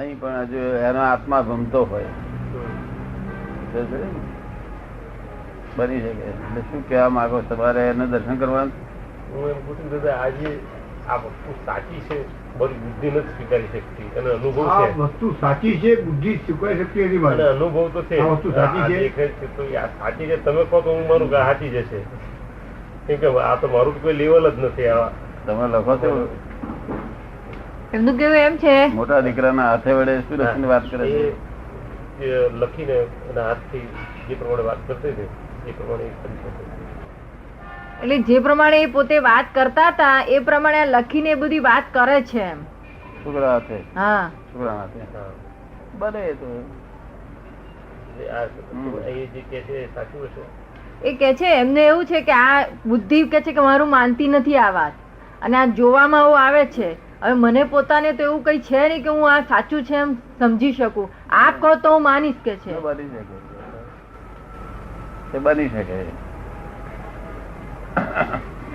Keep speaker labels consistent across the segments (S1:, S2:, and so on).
S1: અહીં પણ હજુ એનો આત્મા ભમતો હોય બની શકે. એટલે શું કહેવા માંગો તમારે એનું દર્શન કરવાનું?
S2: હું એમ પૂછું દાદા, આજે આ વસ્તુ સાચી છે, મારી બુદ્ધિ નથી સ્વીકારી શકતી, અને અનુભવ છે.
S3: વસ્તુ સાચી છે, બુદ્ધિ સ્વીકારી શકતી નથી.
S2: અને અનુભવ તો છે,
S3: આ વસ્તુ સાચી છે.
S2: દેખાય છે તો આ સાચી છે. તમે કહો તો હું માનું કે સાચી જશે, કેમ કે આ તો મારું કોઈ લેવલ જ નથી. આવા
S1: તમે લખો છો
S4: એમનું કેવું એમ છે,
S1: મોટા દીકરાના હાથે વડે શું લખીને વાત કરે છે?
S2: એ લખીને એના હાથથી જે પ્રમાણે વાત કરતી હતી એ પ્રમાણે કરી શકે.
S4: એટલે જે પ્રમાણે એ પોતે વાત કરતા હતા એ પ્રમાણે લખીને એ બધી વાત કરે છે એમ.
S1: છોકરા હાથે?
S4: હા,
S1: છોકરા હાથે બને તો
S2: આ એ જે કે છે એ સાચું હશે.
S4: એ કે છે એમને એવું છે કે આ બુદ્ધિ કે છે કે મારું માનતી નથી આ વાત, અને આ જોવામાં એવું આવે છે. હવે મને પોતાને તો એવું કઈ છે નહીં કે હું આ સાચું છે એમ સમજી શકું. આપ કહો તો હું માનીશ કે છે.
S1: બની શકે, એ બની શકે.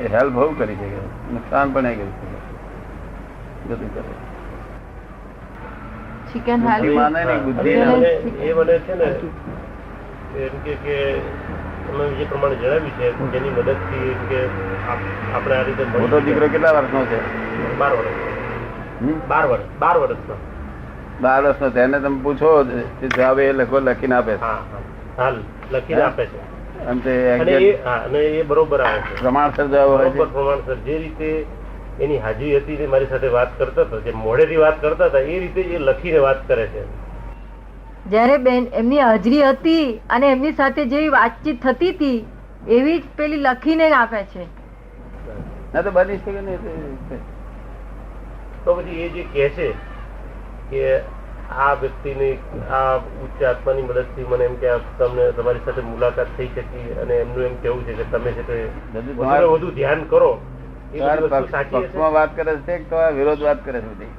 S1: એ હેલ્પ બહુ કરી શકે, નુકસાન પણ કરી શકે, બધું કરે.
S4: She can help
S1: બુદ્ધિ
S4: you.
S1: માને નહીં, બુદ્ધિ
S2: એ
S1: ના.
S2: મને છે ને એમ કે તમે જે પ્રમાણે જણાવ્યું છે જેની મદદથી કે આપણે આ રીતે
S1: મોટો દીકરો કેટલા વર્ષનો છે?
S2: 12 વર્ષ. 12 વર્ષનો.
S1: 12 વર્ષનો. તેને તમે પૂછો જવાબ એ લખો, લખીને આપે છે.
S2: હા, હાલ લખીને આપે છે.
S1: અને તે
S2: અને એ બરોબર આવે છે,
S1: પ્રમાણસર જવાબ હોય છે.
S2: બરોબર પ્રમાણસર. જે રીતે એની હાજરી હતી તે મારી સાથે વાત કરતા હતા, જે મોઢેથી વાત કરતા હતા એ રીતે એ લખીને વાત કરે છે.
S4: જયારે બેન એમની હાજરી હતી અને એમની સાથે જેવી વાતચીત થતી હતી એવી જ પેલી લખીને આપે છે.
S1: ના તો બની શકે ને.
S2: તો પછી એ જે કહે છે કે આ વ્યક્તિની આ ઉચ્ચ આત્માની મદદથી મને એમ કે તમને તમારી સાથે મુલાકાત થઈ શકી, અને એમનું એમ કેવું છે કે તમે છે તે વધુ ધ્યાન કરો. એ બધી વસ્તુ સાચી હશે.
S1: પક્ષમાં વાત કરે છે કે વિરોધ વાત કરે છે બધી?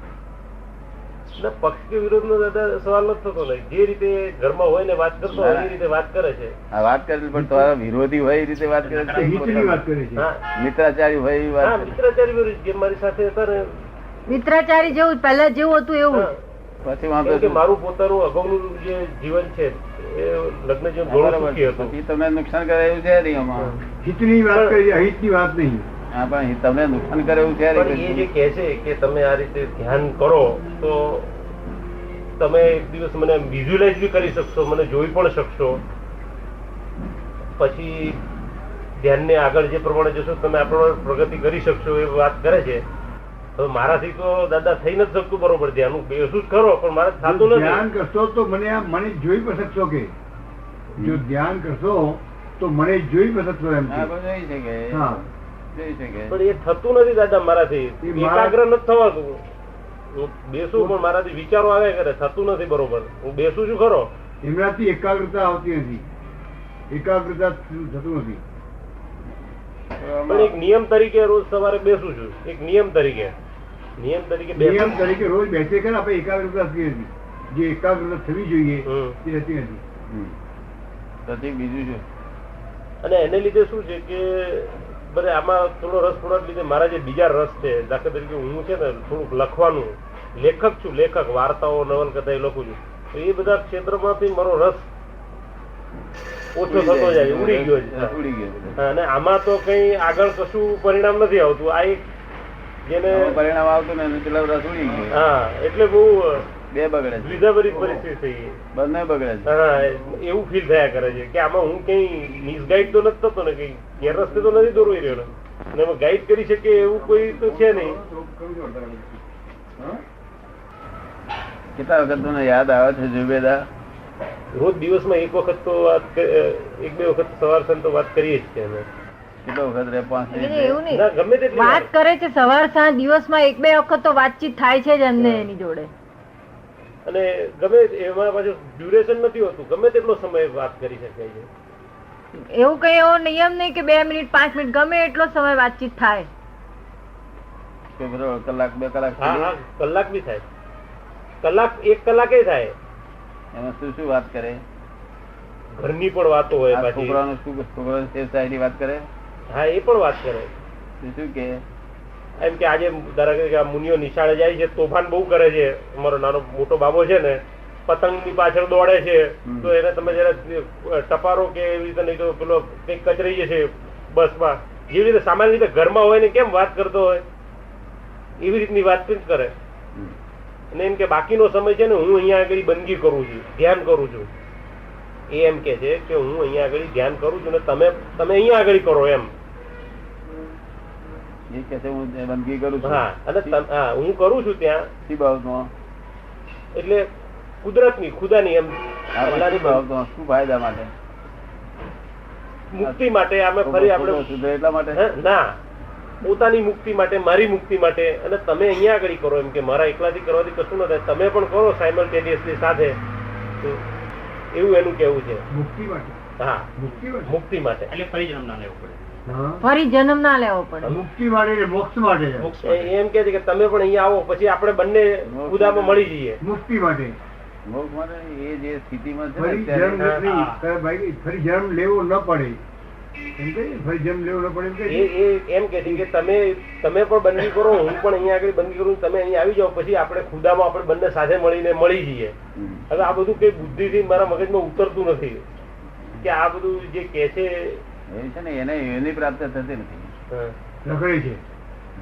S2: ના, પક્ષ કે વિરોધ નો દાદા સવાલ નથી થતો ને. જે રીતે ઘરમાં હોય ને વાત કરતો હોય એ રીતે વાત કરે છે.
S1: આ વાત કરે છે, પણ તમારા વિરોધી હોય એ રીતે વાત કરે છે,
S3: નીચેની વાત કરે છે.
S2: હા,
S1: મિત્રાચારી હોય એવી
S2: હા,
S1: વાત કરે છે.
S2: મિત્રાચારી વિરુદ્ધ જે મારી સાથે હતા ને,
S4: મિત્રાચારી જેવું પહેલા જેવું હતું એવું.
S2: હા.
S1: પછી વાંધો
S2: કેમ કે
S1: શું?
S2: મારું પોતાનું અગાઉનું જે જીવન છે એ લગ્ન જીવન ઘણું
S1: બરાબર.
S2: સુખી હતું.
S1: પછી તમને નુકસાન કરે એવું છે નહીં આમાં.
S3: હિતની વાત કરી છે, અહિતની વાત નહીં.
S1: હા, પણ તમને નુકસાન કરે એવું છે
S2: પણ એ જે
S1: નહીં.
S2: કહે છે કે તમે આ રીતે ધ્યાન કરો તો તમે એક દિવસ મને વિઝ્યુલાઇઝ બી કરી શકશો, મને જોઈ પણ શકશો. પછી ધ્યાનને આગળ જે પ્રમાણે જશો તમે આ પ્રમાણે પ્રગતિ કરી શકશો એ વાત કરે છે. હવે મારાથી તો દાદા થઈ નથી શકતું બરોબર ધ્યાન. હું બેસું જ ખરો પણ મારે થતું નથી.
S3: ધ્યાન કરશો તો મને જોઈ પણ શકશો કે જો ધ્યાન કરશો તો મને જોઈ પણ શકશો એમ
S1: હા,
S3: કે.
S1: પણ જોઈ શકે.
S3: હા,
S1: જોઈ શકે.
S2: પણ એ થતું નથી દાદા મારાથી.
S3: એ મારા-
S2: એકાગ્ર નથી થવાતું. હું બેસું પણ મારાથી વિચારો આવ્યા કરે, થતું નથી બરોબર. હું બેસું છું ખરો.
S3: એમનાથી એકાગ્રતા આવતી નથી, એકાગ્રતા થતું નથી.
S2: પણ એક નિયમ તરીકે રોજ સવારે બેસું છું. એક નિયમ તરીકે
S3: નિયમ
S2: બેસું.
S3: તરીકે રોજ બેસે કરે આપણે એકાગ્રતા થતી નથી. જે એકાગ્રતા થવી જોઈએ
S2: હમ.
S3: તે થતી નથી.
S1: પછી બીજું શું?
S2: અને એને લીધે શું છે કે ભલે આમાં થોડો રસ પડવા લીધે મારા જે બીજા રસ છે, દાખલા તરીકે હું છે ને થોડુંક લખવાનું લેખક છું, લેખક વાર્તાઓ નવલકથા એ લખું છું. તો એ બધા ક્ષેત્રમાંથી મારો રસ ઓછો થતો જાય, ઉડી ગયો છે.
S1: ઉડી ગયો.
S2: હા, અને આમાં તો કઈ આગળ કશું પરિણામ નથી આવતું. આ એક જેને
S1: આમાં પરિણામ આવતું ને એને પેલા રસ ઉડી ગયો.
S2: હા, એટલે બહુ
S1: બે બગડે છે,
S2: દ્વિધાભરી પરિસ્થિતિ થઈ ગઈ.
S1: બંને બગડે છે.
S2: હા, એવું ફીલ થયા કરે છે કે આમાં હું કઈ મિસગાઈડ તો નથી થતો ને, કઈ ગેરરસ્તે તો નથી દોરવાઈ રહ્યો ને, અને એમાં ગાઈડ કરી શકે એવું કોઈ તો છે નહીં.
S1: કેટલા વખત તમને યાદ આવે છે જુબેદા?
S2: રોજ દિવસમાં એક વખત તો વાત એક બે વખત સવાર સાંજ તો વાત કરીએ જ છે અમે.
S1: કેટલો વખત રે? 5
S4: એટલે
S1: મિનિટ
S4: એવું
S2: ના,
S4: નહીં,
S2: ગમે તેટલી
S4: વાત
S2: વાર.
S4: કરે છે સવાર સાંજ દિવસમાં એક બે વખત તો વાતચીત થાય છે જ એમને એની જોડે.
S2: અને ગમે એમાં પાછું ડ્યુરેશન નથી હોતું, ગમે તેટલો સમય વાત કરી શકાય છે.
S4: એવું કઈ એવો નિયમ નહીં કે 2 મિનિટ 5 મિનિટ, ગમે એટલો સમય વાતચીત થાય.
S1: કે બરોબર, કલાક 2 કલાક
S2: હા, હા, કલાક બી થાય, કલાક 1 કલાકે થાય.
S1: એમાં શું શું વાત કરે?
S2: ઘરની પણ વાતો હોય
S1: આ
S2: પાછી.
S1: છોકરાનું શું, છોકરાની સેફ સાઈડની વાત કરે?
S2: હા, એ પણ વાત કરે.
S1: શું શું કે?
S2: એમ કે આજે ધારો કે આ મુનિઓ નિશાળે જાય છે, તોફાન બહુ કરે છે, અમારો નાનો મોટો બાબો છે ને પતંગની પાછળ દોડે છે, તો એને તમે જરા ટપારો કે એવી રીતે, નહીં તો પેલો કંઈક કચરાઈ જશે બસમાં, જેવી રીતે સામાન્ય રીતે ઘરમાં હોય ને કેમ વાત કરતો હોય એવી રીતની વાતચીત કરે. અને એમ કે બાકીનો સમય છે ને હું અહીંયા આગળ બંદગી કરું છું, ધ્યાન કરું છું. એ એમ કે છે કે હું અહીંયા આગળ ધ્યાન કરું છું ને તમે અહીંયા આગળ કરો એમ.
S1: એ કે છે હું બંદગી કરું છું.
S2: હા, અને હા હું કરું છું ત્યાં
S1: શી બાબતમાં?
S2: એટલે કુદરતની, ખુદાની એમ
S1: અલ્લાહની બાબતમાં. શું ફાયદા માટે?
S2: મુક્તિ માટે. અમે ફરી આપણે
S1: સુધરે એટલા માટે?
S2: ના, પોતાની મુક્તિ માટે, મારી મુક્તિ માટે. અને તમે અહીંયા આગળ કરો એમ કે મારા એકલાથી કરવાથી કશું ન થાય, તમે પણ કરો સાયમલ્ટેનિયસલી સાથે, એવું એનું કેવું છે.
S3: મુક્તિ માટે.
S2: હા, મુક્તિ માટે.
S5: એટલે ફરી જન્મ ના લેવો પડે.
S4: ફરી જન્મ ના લેવો પડે.
S3: મુક્તિ માટે એટલે મોક્ષ માટે.
S2: એમ કે છે કે તમે પણ અહીંયા આવો, પછી આપણે બંને ખુદામાં મળી જઈએ.
S3: મુક્તિ માટે.
S1: મોક્ષ માટે એ જે સ્થિતિમાં છે
S3: ફરી
S1: ને
S3: જન્મ
S1: અત્યારે
S3: નથી, ભાઈ ફરી જન્મ લેવો ન પડે એમ કહીએ. ફરી જન્મ લેવો ન પડે એમ કહીએ.
S2: એમ કે છે કે તમે પણ બંદગી કરો, હું પણ અહીંયા આગળ બંદગી કરું, તમે અહીંયા આવી જાઓ, પછી આપણે ખુદામાં આપણે બંને સાથે મળીને મળી જઈએ. હવે આ બધું કઈ બુદ્ધિથી મારા મગજમાં ઉતરતું નથી કે આ બધું જે કે છે
S1: એ છે ને એને યોની પ્રાપ્ત થતી નથી.
S3: રખડે છે.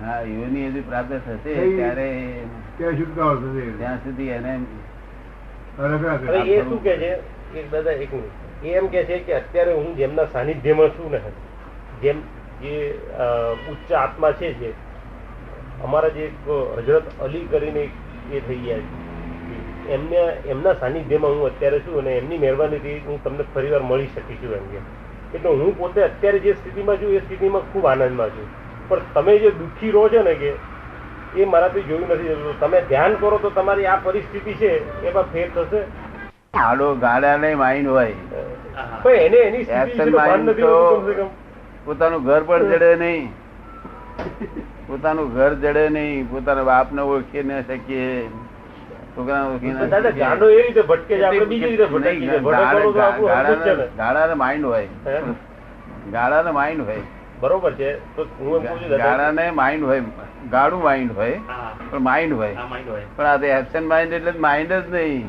S1: હા, યોની હજી પ્રાપ્ત થશે
S3: કઈ?
S1: ત્યારે
S3: ત્યાં છુટકારો થશે.
S1: ત્યાં સુધી એને
S3: રખડા
S2: હવે
S3: કરે.
S2: એ શું કે છે એક દાદા એક મિનિટ, એ એમ કે છે કે અત્યારે હું જેમના સાનિધ્યમાં છું ને, જેમ જે ઉચ્ચ આત્મા છે, જે અમારા જે હજરત અલી કરીને એ થઈ ગયા છે, એમના સાનિધ્યમાં હું અત્યારે છું અને એમની મહેરબાનીથી હું તમને ફરીવાર મળી શકી છું એમ કે. એટલે હું પોતે અત્યારે જે સ્થિતિમાં છું એ સ્થિતિમાં ખૂબ આનંદમાં છું. પણ તમે જે દુઃખી રહો છો ને કે એ મારાથી જોયું નથી. તમે ધ્યાન કરો તો તમારી આ પરિસ્થિતિ છે એમાં ફેર થશે.
S1: આડો ગાડા નહીં માઇન્ડ હોય,
S2: પણ એને એની સ્થિતિ
S1: Absent
S2: વિશેનો ભાન
S1: mind
S2: નથી હોતું કમસે કમ.
S1: પોતાનું ઘર પણ જડે નહીં, પોતાનું ઘર જડે નહીં, પોતાના બાપ ને ઓળખી ન શકીએ, છોકરાને ઓળખી ન
S2: દાદા
S1: શકીએ.
S2: ગાંડો એ રીતે ભટકે છે, આપણે બીજી રીતે ભટકી છે. ભટકવાનું તો આપણું હરકત છે ને.
S1: ગાળાને માઇન્ડ હોય,
S2: હે?
S1: ગાળાને માઇન્ડ હોય,
S2: બરોબર છે. તો હું એમ પૂછું દાદા,
S1: ગાળાને માઇન્ડ હોય, ગાળું માઇન્ડ હોય
S5: હા,
S1: પણ માઇન્ડ હોય.
S5: આ માઇન્ડ હોય.
S1: પણ આ એબસેન્ટ માઇન્ડ એટલે માઇન્ડ જ નહીં.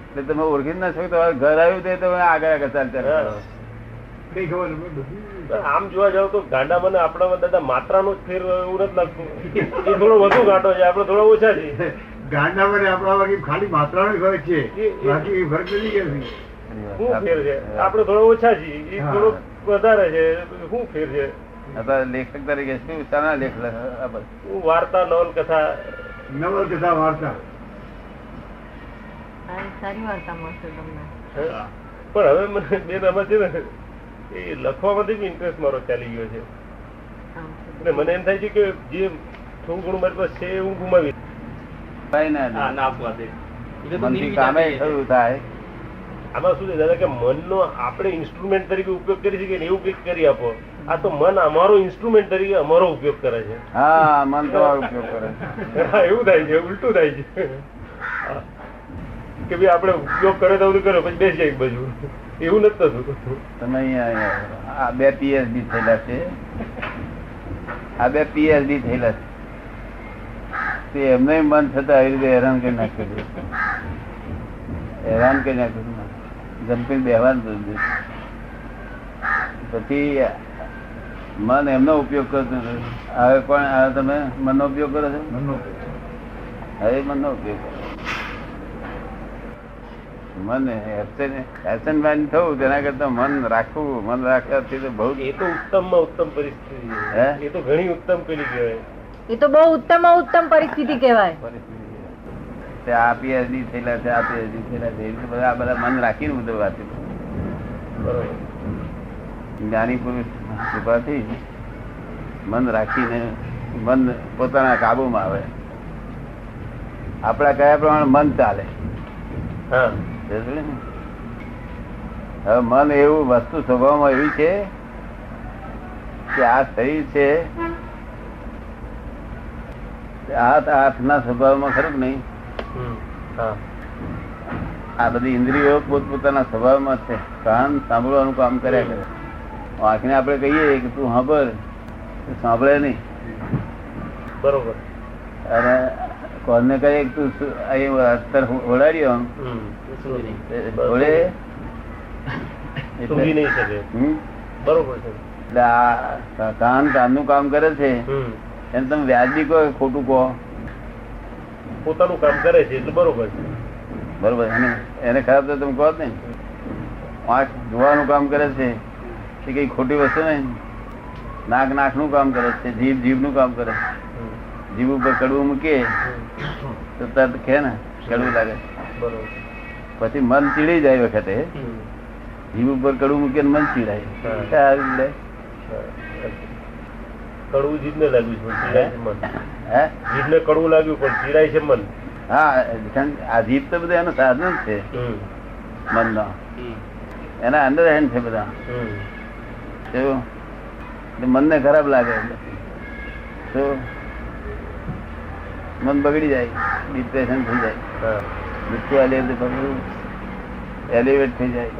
S1: એટલે તમે ઓળખી જ ના શકો. તમારું ઘર આવ્યું તે તમે આગળ આગળ ચાલતા રહો.
S3: કઈ ખબર નહીં, બધું
S2: આમ જોવા જાવ તો ગાંડા મને આપણામાં દાદા માત્રાનો જ ફેર એવું નથી લાગતું. એ થોડો વધુ ગાંડો છે, આપણે થોડા ઓછા છીએ.
S3: ગાંડા મને આપણા વાગે ખાલી માત્રાનો ફરક છે, બાકી ફરક નથી કે
S2: શું ફેર છે? આપણે થોડા ઓછા છીએ, એ થોડો વધારે છે. શું ફેર છે?
S1: અત્યારે લેખક તરીકે શું શાના લેખ આ બધું?
S2: હું વાર્તા, નવલકથા,
S3: નવલકથા, વાર્તા.
S4: સારી વાર્તા મળશે તમને.
S2: પણ હવે મને બેન આમાં છે ને એ લખવામાંથી બી ઇન્ટરેસ્ટ મારો ચાલી ગયો છે. એટલે મને એમ થાય છે કે જે થોડું ઘણું મારી પાસે છે એ હું ગુમાવી.
S1: કઈ ના
S5: હા, ના આપવા દે. એટલે તો
S1: મનથી કામે થયું થાય.
S2: આમાં શું છે દાદા કે મનનો આપણે ઇન્સ્ટ્રુમેન્ટ તરીકે ઉપયોગ કરી શકીએ ને એવું કંઈક કરી આપો. આ તો મન અમારો ઇન્સ્ટ્રુમેન્ટ તરીકે અમારો ઉપયોગ કરે છે.
S1: હા, મન તમારો ઉપયોગ કરે.
S2: હા, એવું થાય છે, ઉલટું થાય છે કે ભાઈ આપણે ઉપયોગ કરે તો બધું કર્યો પછી બેસી જાય બાજુ. એવું નથી થતું.
S1: તમે અહીંયા આ બે પીએચડી થયેલા છે, આ બે પીએચડી થયેલા છે, તે એમને મન થતા આવી રીતે હેરાન કરી નાખ્યું, હેરાન કરી નાખ્યું, જંપી બેહવાનું. પછી મન એમનો ઉપયોગ કરતું નથી. હવે પણ હવે તમે મનનો ઉપયોગ કરો છો? હવે મનનો ઉપયોગ કરો. મન એબસેન્ટ માઇન્ડ થવું તેના કરતા મન રાખવું, મન રાખવાથી તો બહુ.
S2: એ તો ઉત્તમમાં ઉત્તમ પરિસ્થિતિ છે. એ તો ઘણી ઉત્તમ પેલી કહેવાય.
S4: એ તો બહુ ઉત્તમ ઉત્તમ પરિસ્થિતિ કહેવાય.
S1: પરિસ્થિતિ આ પીએચડી થયેલા છે, આ પીએચડી થયેલા છે, એ બધા આ બધા મન રાખીને બધું વાંચે.
S2: બરોબર.
S1: જ્ઞાની પુરુષ કૃપાથી મન રાખીને મન પોતાના કાબુમાં આવે. આપણા કયા પ્રમાણે મન ચાલે.
S2: હા,
S1: હવે મન એવું વસ્તુ સ્વભાવમાં એવી છે કે આ શરીર છે, હાથના સ્વભાવમાં ખરું નહીં. આ બધી ઇન્દ્રિયો પોતપોતાના સ્વભાવમાં છે. કાન સાંભળવાનું કામ કર્યા કરે. આંખને આપણે કહીએ કે તું સાંભળ, સાંભળે નહીં.
S2: બરોબર.
S1: અને કોને કહે તું અહીં અત્તર ઓળાડ્યો
S5: સુધી નહીં.
S1: ઓળે
S2: સૂંઘી નહીં શકે. બરોબર છે.
S1: એટલે આ કાનનું કામ કરે છે એને તમે વ્યાજબી કહો કે ખોટું કહો?
S2: પોતાનું કામ કરે છે એટલે બરોબર છે.
S1: બરોબર. એને ખરાબ તો તમે કહો જ ને. આંખ જોવાનું કામ કરે છે એ કઈ ખોટી વસ્તુ નહીં. નાક નાકનું કામ કરે છે, જીભ જીભનું કામ કરે છે. જીભ ઉપર કડવું મૂકીએ તો તરત ખે ને કડવું લાગે.
S2: બરોબર.
S1: પછી મન ચીડી જાય વખતે જીભ ઉપર કડવું મૂકીને મન ચીડાય.
S2: કડવું જીભને લાગ્યું છે ચીડાય છે મન.
S1: હે
S2: જીભને કડવું લાગ્યું પણ ચીડાય છે મન.
S1: હા, આ જીભ તો બધા એનું સાધન જ છે મનનો. એના અંડર હેન્ડ છે બધા. એવું મનને ખરાબ લાગે તો મન બગડી જાય, ડિપ્રેશન થઈ જાય, એલિવેટ થઈ જાય.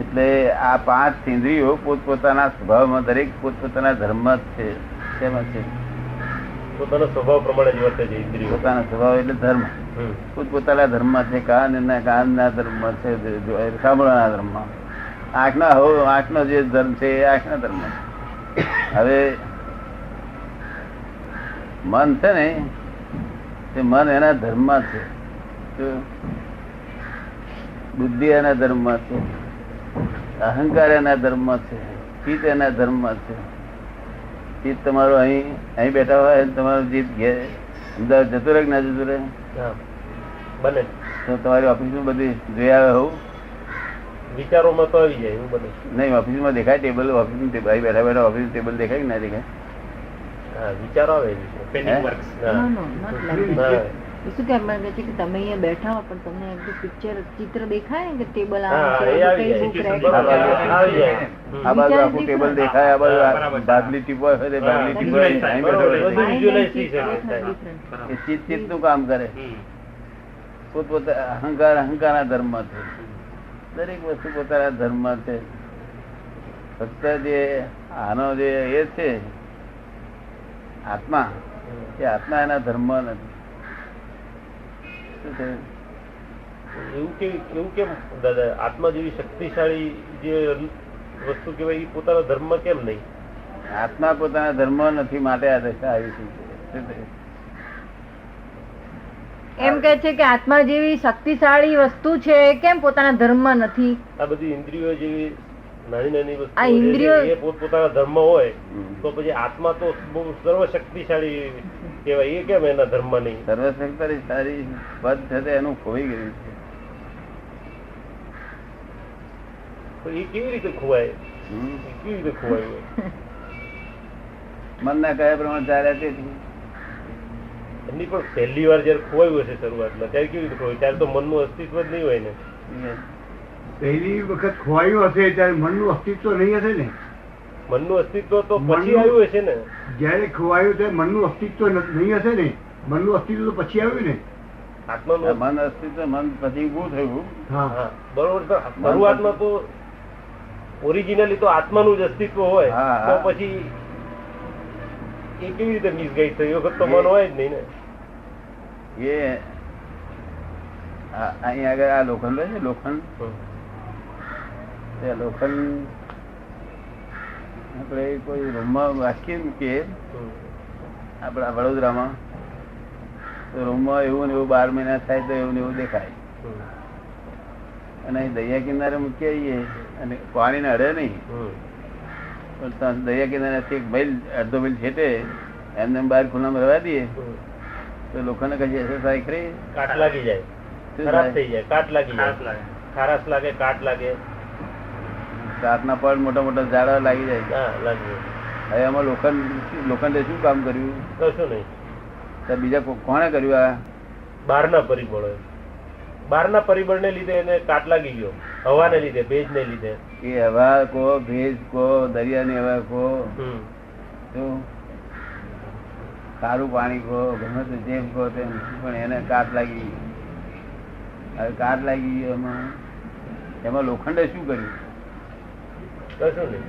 S1: એટલે આ 5 ઇન્દ્રિયો પોતપોતાના સ્વભાવમાં દરેક પોતપોતાના ધર્મ જ છે. શેમાં છે?
S2: પોતાના સ્વભાવ પ્રમાણે જ વર્તે છે ઇન્દ્રિયો.
S1: પોતાના સ્વભાવ એટલે ધર્મ. પોતપોતાના ધર્મ છે. કાનના ધર્મ છે, સાંભળવાના ધર્મ. આંખનો જે ધર્મ છે એ આંખના ધર્મ. હવે મન છે ને તે મન એના ધર્મમાં છે, બુદ્ધિ એના ધર્મમાં છે, અહંકાર એના ધર્મમાં છે, ચિત્ત એના ધર્મમાં છે. ચિત્ત તમારું અહીં બેઠા હોય તમારું ચિત્ત અમદાવાદ જતું રહે કે ના જતું રહે?
S2: બને
S1: તો તમારી ઓફિસમાં બધી જોઈ આવે હોવું
S2: વિચારોમાં તો આવી જાય એવું બને
S1: નહીં? ઓફિસમાં દેખાય ટેબલ? ઓફિસ બેઠા બેઠા ઓફિસ ટેબલ દેખાય કે ના દેખાય?
S2: વિચારો આવે
S5: પેન્ડિંગ વર્ક્સ.
S4: શું કેમ માંગે છે કે તમે અહીંયા બેઠા હો પણ તમને પિક્ચર ચિત્ર દેખાય ને કે ટેબલ
S1: આ બાજુ આખું ટેબલ દેખાય, આ બાજુ બાદલી ટીપોય હોય બાદલી ટીપોય. એ ચિત્ત નું કામ કરે. પોતપોતા અહંકારના ધર્મ છે. દરેક વસ્તુ પોતાના ધર્મ છે. ફક્ત જે આનો જે એ છે આત્મા, એ આત્મા એના ધર્મ નથી.
S2: એવું કેમ દાદા? આત્મા જેવી શક્તિશાળી જે વસ્તુ કહેવાય એ પોતાના ધર્મ કેમ નહીં?
S1: આત્મા પોતાના ધર્મ નથી માટે આ દશા આવી છે.
S4: એમ કે છે કે આત્મા જેવી શક્તિશાળી વસ્તુ છે કેમ પોતાના ધર્મ નથી?
S2: આ બધી ઇન્દ્રિયો જેવી નાની નાની વસ્તુ
S4: આ ઇન્દ્રિયો
S2: એ પોતપોતાના ધર્મ હોય તો પછી આત્મા તો બહુ સર્વશક્તિશાળી કહેવાય, એ કેમ એના ધર્મ નહીં?
S1: સર્વશક્તિશાળી પદ છે એનું ખોઈ ગયું છે.
S2: એ કેવી રીતે ખોવાય? કેવી રીતે ખોવાય?
S1: મનના કયા પ્રમાણે ચાલ્યા તેથી
S2: એમની પણ પહેલી વાર જયારે ખોવાયું હશે શરૂઆતમાં ત્યારે કેવી રીતે ખોવાય? ત્યારે તો મનનું અસ્તિત્વ જ નહીં હોય ને.
S3: પહેલી વખત ખોવાયું હશે ત્યારે મનનું અસ્તિત્વ નહીં હશે ને?
S2: મનનું અસ્તિત્વ તો પછી આવ્યું હશે ને.
S3: જયારે ખોવાયું ત્યારે મનનું અસ્તિત્વ નહીં હશે ને? મનનું અસ્તિત્વ તો પછી આવ્યું ને?
S2: આત્માનું
S1: મન અસ્તિત્વ મન પછી ઉભું થયું.
S2: હા બરોબર. શરૂઆતમાં તો ઓરિજિનલી તો આત્માનું જ અસ્તિત્વ હોય તો પછી એ કેવી રીતે મિસગાઈડ થયું? વખત તો મન હોય જ નહીં ને.
S1: એ અહીં આગળ આ લોખંડ છે, લોખંડ આપણે કોઈ રૂમમાં વાંચીએ મૂકીએ આપણા વડોદરામાં તો રૂમમાં એવું ને એવું 12 મહિના થાય તો એવું ને એવું દેખાય. અને દરિયા કિનારે મૂકી આવીએ અને પાણીને અડે નહીં પણ દરિયા કિનારે અડધો મિલ છેટે એમને બહાર ખુલ્લામાં રવા દઈએ તો લોકોને કઈ એક્સરસાઇઝ કરી
S2: કાટ લાગી જાય, ખરાબ થઈ જાય, કાટ લાગી જાય, ખારાશ લાગે, કાટ લાગે,
S1: કાટના પડ મોટા મોટા ઝાડા લાગી જાય.
S2: લાગી.
S1: હવે એમાં લોખંડે શું કામ કર્યું?
S2: કશું નહીં.
S1: બીજા કોણે કર્યું? આ
S2: બહારના પરિબળો, બહારના પરિબળને લીધે એને કાટ લાગી ગયો. હવાને લીધે, ભેજને લીધે.
S1: એ હવા કો, ભેજ કો, દરિયાની હવા કો, ખારું પાણી કો, ગમે તે જેમ કો તેમ, પણ એને કાટ લાગી. હવે કાટ લાગી ગયો એમાં લોખંડે શું કર્યું?
S2: કશું નહીં.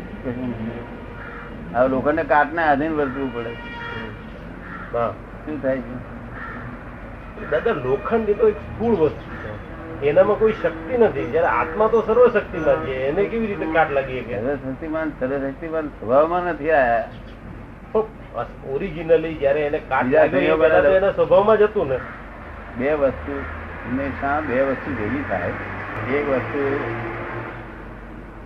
S1: હવે લોખંડને કાટને આધીન વર્તવું પડે.
S2: હા
S1: શું થાય છે?
S2: દાદા લોખંડ એ તો એક સ્થૂળ વસ્તુ છે, એનામાં કોઈ શક્તિ નથી. જયારે આત્મા તો સર્વશક્તિમાન છે, એને કેવી રીતે કાટ લાગી શકે?
S1: સર્વશક્તિમાન સ્વભાવમાં નથી આયા.
S2: ઓરિજિનલી જયારે એને કાટ
S1: બીજા
S2: લાગ્યો એ પહેલા તો એના સ્વભાવમાં જ હતું ને.
S1: બે વસ્તુ હંમેશા બે વસ્તુ ભેગી થાય. એક વસ્તુ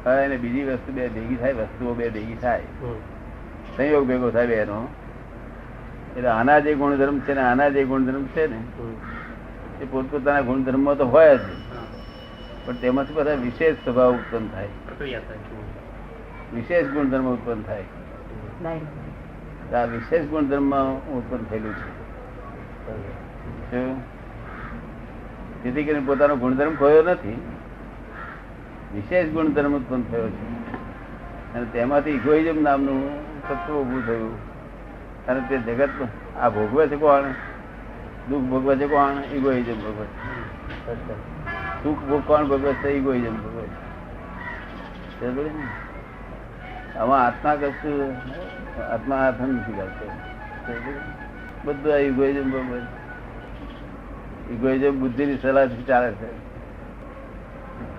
S1: અને બીજી વસ્તુ બે ભેગી થાય, વસ્તુઓ બે ભેગી થાય, સંયોગ ભેગો થાય બેનો. એટલે આના જે ગુણધર્મ છે ને આના જે ગુણધર્મ છે ને એ પોતપોતાના ગુણધર્મમાં તો હોય જ, પણ તેમાંથી બધા વિશેષ સ્વભાવ ઉત્પન્ન થાય,
S5: પ્રક્રિયા થાય.
S1: વિશેષ ગુણધર્મ ઉત્પન્ન થાય. આ વિશેષ ગુણધર્મ ઉત્પન્ન થયેલું છે. જેથી કરીને પોતાનો ગુણધર્મ ખોયો નથી, વિશેષ ગુણધર્મ ઉત્પન્ન થયો છે. અને તેમાંથી ઇગોઇઝમ નામનું તત્વ ઉભું થયું. અને તે જગત આ ભોગવે છે કોણ? દુઃખ ભોગવે છે કોણ? ઇગોઇઝમ ભોગવે છે. સુખ કોણ ભોગવે છે? ઇગોઇઝમ ભોગવે છે. આમાં આત્મા કશું આત્મા હાથ નથી કરતો, બધું આ ઇગોઇઝમ ભોગવે છે. ઇગોઇઝમ બુદ્ધિની સલાહથી ચાલે છે.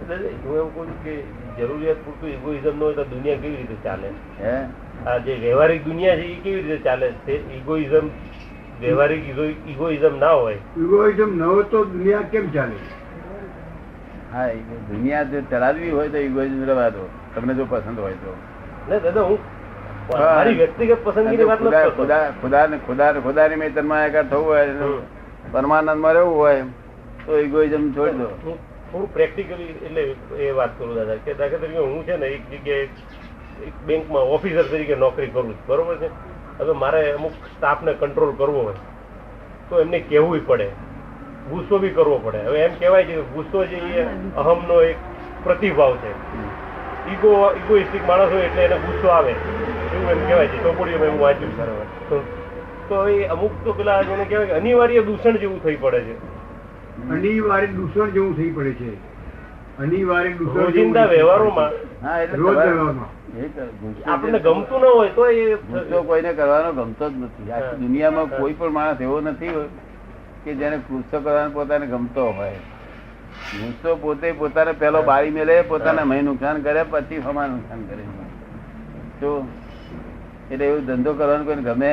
S2: એટલે હું એમ કહું છું કે જરૂરિયાત પૂરતું ઇગોઇઝમ ન હોય તો દુનિયા કેવી રીતે ચાલે?
S1: હે
S2: આ જે વ્યવહારિક દુનિયા છે એ કેવી રીતે ચાલે? તે ઇગોઇઝમ વ્યવહારિક ઇગોઇઝમ ના હોય,
S3: ઇગોઇઝમ ન હોય તો દુનિયા કેમ ચાલે?
S1: હા, દુનિયા જો ચલાવવી હોય તો ઇગોઇઝમ રવા દો, તમને જો પસંદ હોય તો.
S2: ને દાદા હું મારી વ્યક્તિગત પસંદગીની વાત નથી કરતો.
S1: ખુદાની મેં તન્માયાકાર થવું હોય, પરમાનંદમાં રહેવું હોય તો ઇગોઇઝમ છોડી દો.
S2: હું થોડું પ્રેક્ટિકલી એટલે એ વાત કરું દાદા કે દાખલા તરીકે હું છે ને એક જગ્યાએ એક બેંકમાં ઓફિસર તરીકે નોકરી કરું છું, બરોબર છે. હવે મારે અમુક સ્ટાફને કંટ્રોલ કરવો હોય તો એમને કહેવું પડે, ગુસ્સો બી કરવો પડે. હવે એમ કહેવાય છે કે ગુસ્સો જે એ અહમનો એક પ્રતિભાવ છે. ઇગોઇસ્ટિક માણસ હોય એટલે એને ગુસ્સો આવે એવું એમ કહેવાય છે. ચોપડીઓમાં એવું વાંચ્યું બરાબર. તો એ અમુક તો પેલા એને કહેવાય કે અનિવાર્ય દૂષણ જેવું થઈ પડે છે.
S3: અનિવાર્ય દૂષણ જેવું થઈ પડે છે. અનિવાર્ય દૂષણ
S2: રોજિંદા વ્યવહારોમાં
S1: હા, એટલે
S3: રોજ
S1: તમારે
S3: વ્યવહારમાં
S2: આપણને ગમતું ન હોય તો એ
S1: ગુસ્સો કોઈને કરવાનો ગમતો જ નથી. આખી દુનિયામાં કોઈ પણ માણસ એવો નથી કે જેને ગુસ્સો કરવાનો પોતાને ગમતો હોય. ગુસ્સો પોતે પોતાને પેલો બારી મેલે, પોતાના મહી નુકસાન કરે, પછી હમા નુકસાન કરે. તો એટલે એવું ધંધો કરવાનો કોઈને ગમે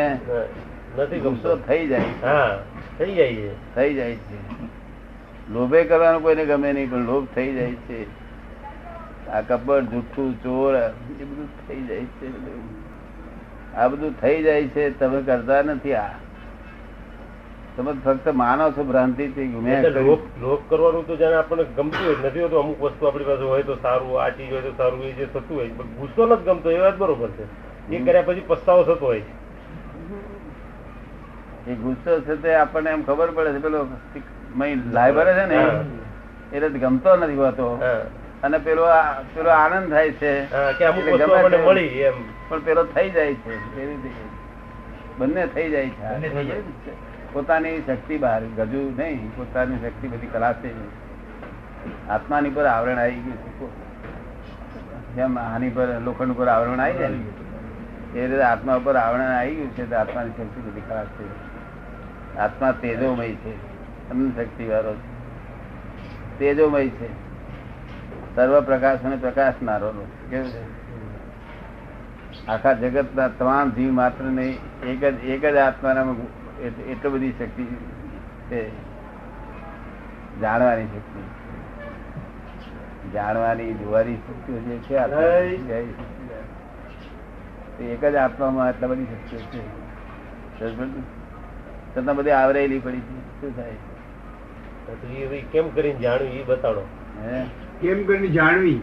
S2: નથી
S1: ગુસ્સો
S2: ગમતો.
S1: થઈ જાય.
S2: હા થઈ જાય છે.
S1: થઈ જાય છે. લોભે કરવાનું કોઈને ગમે નહીં, પણ લોભ થઈ જાય છે. આ કપડ, જુઠ્ઠું, ચોર એ બધું થઈ જાય છે. આ બધું થઈ જાય છે. તમે કરતા નથી. આ તમે ફક્ત માનો છો ભ્રાંતિ થી.
S2: એટલે લોભ કરવાનું તો જાણે આપણને ગમતું હોય નથી હોતું. અમુક વસ્તુ આપણી પાસે હોય તો સારું, આ ચીજ હોય તો સારું, એ જે થતું હોય. પણ ગુસ્સો નથી ગમતો એ વાત બરોબર છે. એ કર્યા પછી પસ્તાવો થતો હોય.
S1: એ ગુસ્સો છે તે આપણને એમ ખબર પડે છે પેલો લાય ભરે છે ને એટલે ગમતો નથી હોતો. અને પેલો આનંદ થાય છે
S2: કે અમુક વસ્તુ આપણને મળી એમ,
S1: પણ પેલો થઈ જાય છે. એવી રીતે બંને થઈ જાય છે. પોતાની શક્તિ બહાર ગજુ નહીં, પોતાની શક્તિ બધી કલાશે. આત્માની પર આવરણ આવી ગયું છે. જેમ આની પર લોખંડ ઉપર આવરણ આવી જાય ને એ રીતે આત્મા ઉપર આવરણ આવી ગયું છે. તો આત્માની શક્તિ બધી કલાશે. આત્મા તેજોમય છે, અનંત શક્તિ વાળો છે, તેજોમય છે, સર્વ પ્રકાશ અને પ્રકાશનારો. કેવું છે? આખા જગતના તમામ જીવ માત્ર ને એક જ આત્માનામાં એટલી બધી શક્તિ છે. જાણવાની શક્તિ, જાણવાની જોવાની શક્તિઓ જે છે એક જ આત્મામાં આટલા બધી શક્તિઓ છે. છતાં બધી આવરેલી પડી છે. શું થાય?
S2: કેમ કરીને જાણવી એ બતાડો.
S3: કેમ કરીને જાણવી,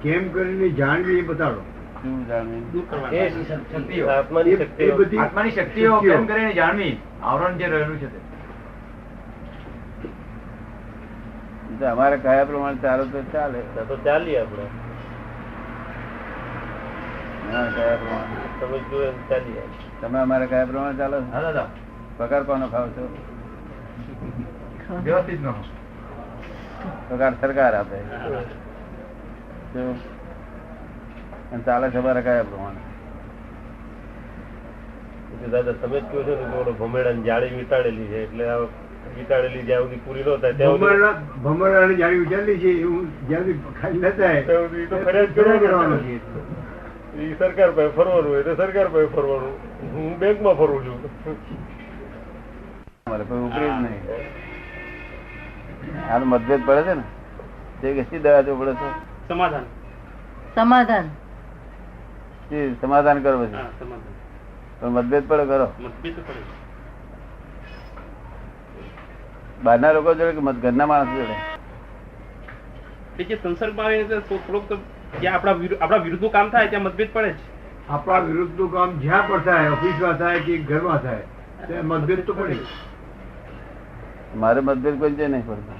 S3: કેમ કરીને જાણવી એ બતાડો.
S1: શું જાણવી?
S2: આત્માની શક્તિઓ,
S5: આત્માની શક્તિઓ કેમ કરીને જાણવી, આવરણ જે રહેલું છે તે
S1: અમારે કયા પ્રમાણે ચાલો તો ચાલે.
S2: તો ચાલીએ આપણે.
S1: કયા પ્રમાણે
S2: તમે જો એમ ચાલીએ.
S1: તમે અમારે કયા પ્રમાણે ચાલો?
S5: હા દાદા.
S1: પગાર કોનો ખાવ છો?
S5: વ્યવસ્થિત નો
S1: પગાર સરકાર આપે. ચાલે છે અમારે કયા પ્રમાણે?
S2: કે દાદા તમે જ કહો છો ને કે ઓલો ભમેડાની જાળી વીંટાળેલી છે એટલે આ વીંટાળેલી જ્યાં સુધી પૂરી ન થાય ત્યાં સુધી
S3: ભમરડાની જાળી વિચારેલી છે એવું જ્યાં સુધી ખાલી ન થાય
S2: ત્યાં સુધી તો ફરિયાદ કરવાનું છે. ઈ સરકાર પાસે ફરવાનું હોય તો સરકાર પાસે ફરવાનું, હું બેંકમાં ફરું છું.
S1: અમારે કોઈ ઉપરી જ નહીં. આનો મતભેદ પડે છે ને તે કે શી દવા જો પડે છે
S6: સમાધાન
S4: સમાધાન
S1: સમાધાન કરો પછી
S6: હા સમાધાન
S1: પણ મતભેદ પડે કરો
S6: મતભેદ તો પડે.
S1: બહારના લોકો જોડે કે ઘરના માણસ જોડે
S6: એ જે સંસર્ગમાં આવે તો થોડોક તો જ્યાં આપણા વિરુદ્ધનું કામ થાય ત્યાં મતભેદ પડે જ.
S3: આપણા વિરુદ્ધનું કામ જ્યાં પણ થાય, ઓફિસમાં થાય કે ઘરમાં થાય, ત્યાં મતભેદ તો પડે.
S1: મારે મતભેદ કોઈ છે નહીં પડતો.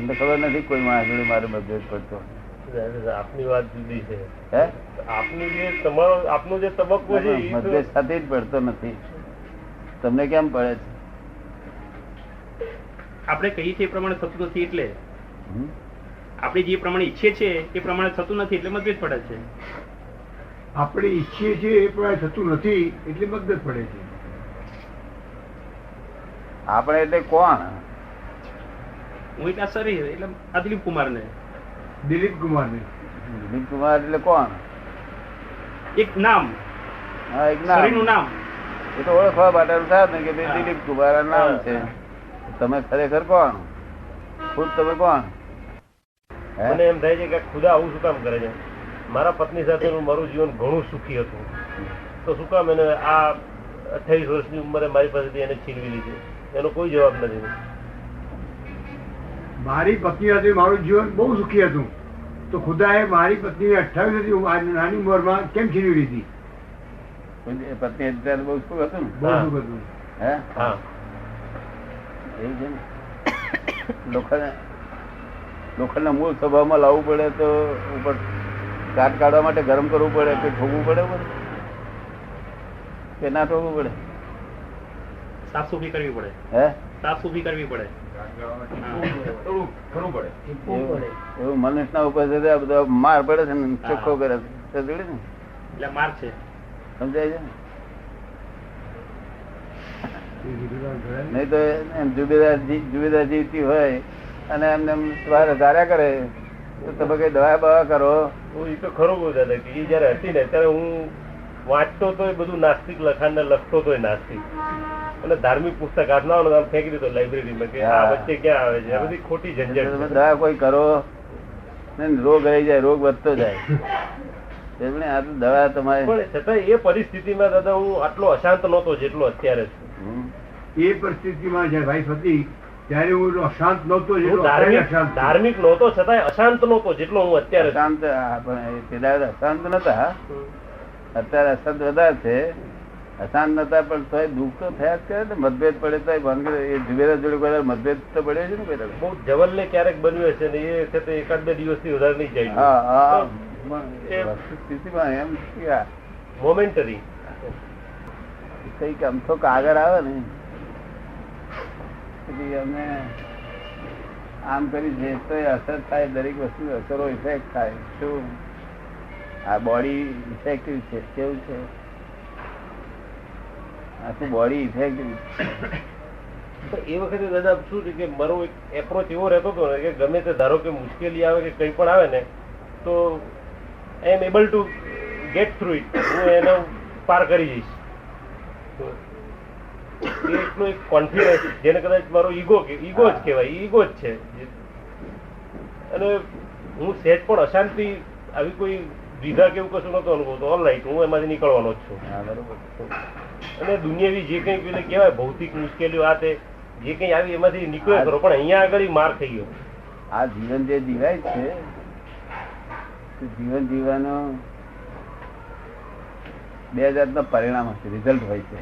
S1: મને ખબર નથી કોઈ માણસ જોડે મારે મતભેદ પડતો.
S2: આપની વાત જુદી છે.
S1: હે
S2: આપનું જે તમારો આપનો જે તબક્કો છે ઈ તો
S1: મતભેદ સાથે જ પડતો નથી. તમને કેમ પડે છે?
S6: આપણે કહીએ છીએ એ પ્રમાણે થતું નથી એટલે
S1: હમ?
S6: આપણે જે પ્રમાણે ઈચ્છીએ છીએ એ પ્રમાણે થતું નથી એટલે મતભેદ પડે છે.
S3: આપણે ઈચ્છીએ છીએ એ પ્રમાણે થતું નથી એટલે મતભેદ પડે છે.
S1: આપણે એટલે કોણ?
S6: હું એક આ શરીર એટલે આ દિલીપ કુમારને
S3: દિલીપ કુમારને
S1: દિલીપ કુમાર એટલે કોણ?
S6: એક નામ
S1: હા, એક
S6: શરીરનું
S1: નામ.
S6: નામ
S1: એ તો ઓળખવા માટેનું થાય ને કે ભાઈ દિલીપ કુમાર આ નામ છે. તમે ખરેખર કોણ? ખુદ તમે કોણ? હે?
S2: મને એમ થાય છે કે ખુદા આવું શું કામ કરે છે? મારા પત્ની સાથેનું મારું જીવન ઘણું સુખી હતું, તો શું કામ એને આ 28 વર્ષની ઉંમરે મારી પાસેથી એને છીનવી લીધી? એનો કોઈ જવાબ નથી.
S3: મારી પત્ની સાથે મારું જીવન બહુ સુખી હતું, તો ખુદાએ મારી પત્ની 28 નાની ઉંમરમાં કેમ છીનવી લીધી?
S1: પત્ની અત્યારે બહુ સુખ હતું ને?
S3: બહુ સુખ હતું.
S1: હે
S2: હા,
S1: એવું છે ને. લોખંડના મૂળ સ્વભાવમાં લાવવું પડે તો ઉપર કાટ કાઢવા માટે ગરમ કરવું પડે કે ઠોકવું પડે કે ના ઠોકવું પડે?
S6: સાફ સુફી કરવી પડે.
S1: હે
S6: સાફ સુફી કરવી પડે.
S5: થોડું ખરું પડે.
S1: એવું મનુષ્યના ઉપર છે આ બધા માર પડે છે ને ચોખ્ખો કરે છે ને
S6: એટલે માર છે.
S1: સમજાય છે નહીં તો એમ જુબેદાર જીવતી હોય અને એમને ધાર્યા કરે તો તમે કઈ દવા બવા કરો.
S2: એ તો ખરું કહું દાદા કે એ જયારે હતી ને ત્યારે હું વાંચતો તો એ બધું નાસ્તિક લખાણ ને લખતો તો નાસ્તિક, અને ધાર્મિક પુસ્તક હાથમાં આમ ફેંકી દીધો લાઇબ્રેરીમાં કે આ વચ્ચે ક્યાં આવે છે? આ બધી ખોટી
S1: તમે
S2: ઝંઝટ.
S1: દવા કોઈ કરો ને રોગ આવી જાય, રોગ વધતો જાય. આ તો દવા તમારે
S2: પણ છતાં એ પરિસ્થિતિમાં દાદા હું આટલો અશાંત નહોતો જેટલો અત્યારે છું.
S3: એ પરિસ્થિતિમાં જયારે વાઈફ હતી ત્યારે હું એટલો અશાંત નહોતો
S2: હું
S3: જેટલો અત્યારે અશાંત છું.
S2: ધાર્મિક નહોતો છતાંય અશાંત નહોતો જેટલો હું અત્યારે છું.
S1: અશાંત પણ પેલા અશાંત નતા, અત્યારે અશાંત વધારે છે. અશાંત નતા પણ તોય દુઃખ તો થયા જ કરે ને. મતભેદ પડે તો એ જુબેદાર જોડે કોઈ મતભેદ તો પડ્યો છે ને કોઈ?
S2: બહુ જવલ્લે ક્યારેક બન્યું હશે ને એ છે તો 1-2 દિવસથી વધારે નહીં જાય.
S1: હા હા સ્થિતિમાં એમ
S2: મોમેન્ટરી
S1: કઈક આમ થોક આગળ આવે ને પછી અમે આમ કરી છે તો એ અસર થાય. દરેક વસ્તુ અસરો ઇફેક્ટ થાય. શું આ બોડી ઇફેક્ટિવ છે? કેવું છે આખું બોડી ઇફેક્ટિવ?
S2: તો એ વખતે દાદા શું છે કે મારો એક એપ્રોચ એવો રહેતો હતો ને કે ગમે તે ધારો કે મુશ્કેલી આવે કે કંઈ પણ આવે ને તો I am able to get through it. હું એનો પાર કરી જઈશ. એ એટલો એક કોન્ફિડન્સ જેને કદાચ મારો ઈગો જ કહેવાય, ઈગો જ છે. અને હું સહેજ પણ અશાંતિ આવી કોઈ દ્વિધા કેવું કશું નતો અનુભવતો. ઓલ રાઈટ, હું એમાંથી નીકળવાનો જ છું.
S1: હા બરોબર.
S2: અને દુનિયાવી જે કંઈ પેલે કહેવાય ભૌતિક મુશ્કેલીઓ આ તે જે કંઈ આવી એમાંથી નીકળ્યો કરો, પણ અહીંયા આગળ માર થઈ ગયો.
S1: આ જીવન જે જીવાય છે જીવન જીવવાનો 2 જાતના પરિણામ હશે, રિઝલ્ટ હોય છે.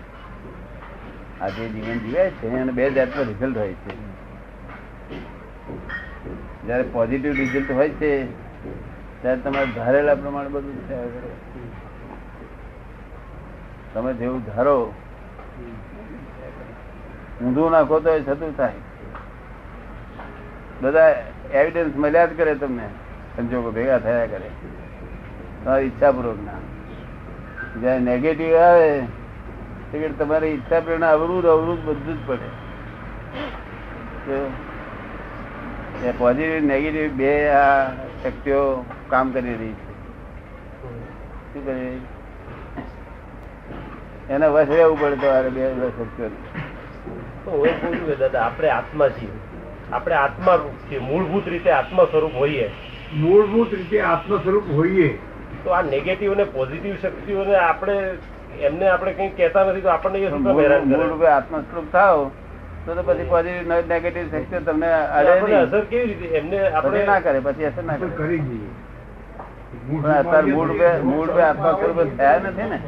S1: આ જે જીવન જીવાય છે એને 2 જાતનો રિઝલ્ટ હોય છે. જયારે પોઝિટિવ રિઝલ્ટ હોય છે ત્યારે તમારે ધારેલા પ્રમાણે બધું થયા કરે. તમે જેવું ધારો ઊંધું નાખો તો એ થતું થાય. બધા એવિડન્સ મળ્યા જ કરે, તમને સંજોગો ભેગા થયા કરે તમારી ઈચ્છાપૂર્વક ના. જયારે નેગેટિવ આવે તો તમારી ઈચ્છા પ્રેરણા અવરું બધું જ પડે. પોઝિટિવ નેગેટિવ બે આ શક્તિઓ કામ કરી રહી છે. શું કરી રહી? એના વશ રહેવું પડે તમારે બે શક્તિઓ.
S2: દાદા આપણે આત્મા છીએ, આપણે આત્મા રૂપ છીએ, મૂળભૂત રીતે આત્મા સ્વરૂપ હોઈએ.
S3: મૂળભૂત રીતે આત્મ સ્વરૂપ હોઈએ
S2: તો આ નેગેટિવ અને પોઝિટિવ શક્તિઓને આપણે એમને આપણે કઈ કહેતા નથી તો આપણને એ શું કામ હેરાન કરે?
S1: મૂળરૂપે આત્મ સ્વરૂપ થાવ તો પછી પોઝિટિવ નેગેટિવ શક્તિઓ તમને અડે
S2: આપણે
S1: નહીં.
S2: અસર કેવી રીતે એમને
S1: પછી
S2: આપણે
S1: ના કરે, પછી અસર ના
S3: તો
S1: કરે.
S3: કરી દઈએ.
S1: પણ અત્યારે મૂળરૂપે આત્મા સ્વરૂપે થયા નથી ને.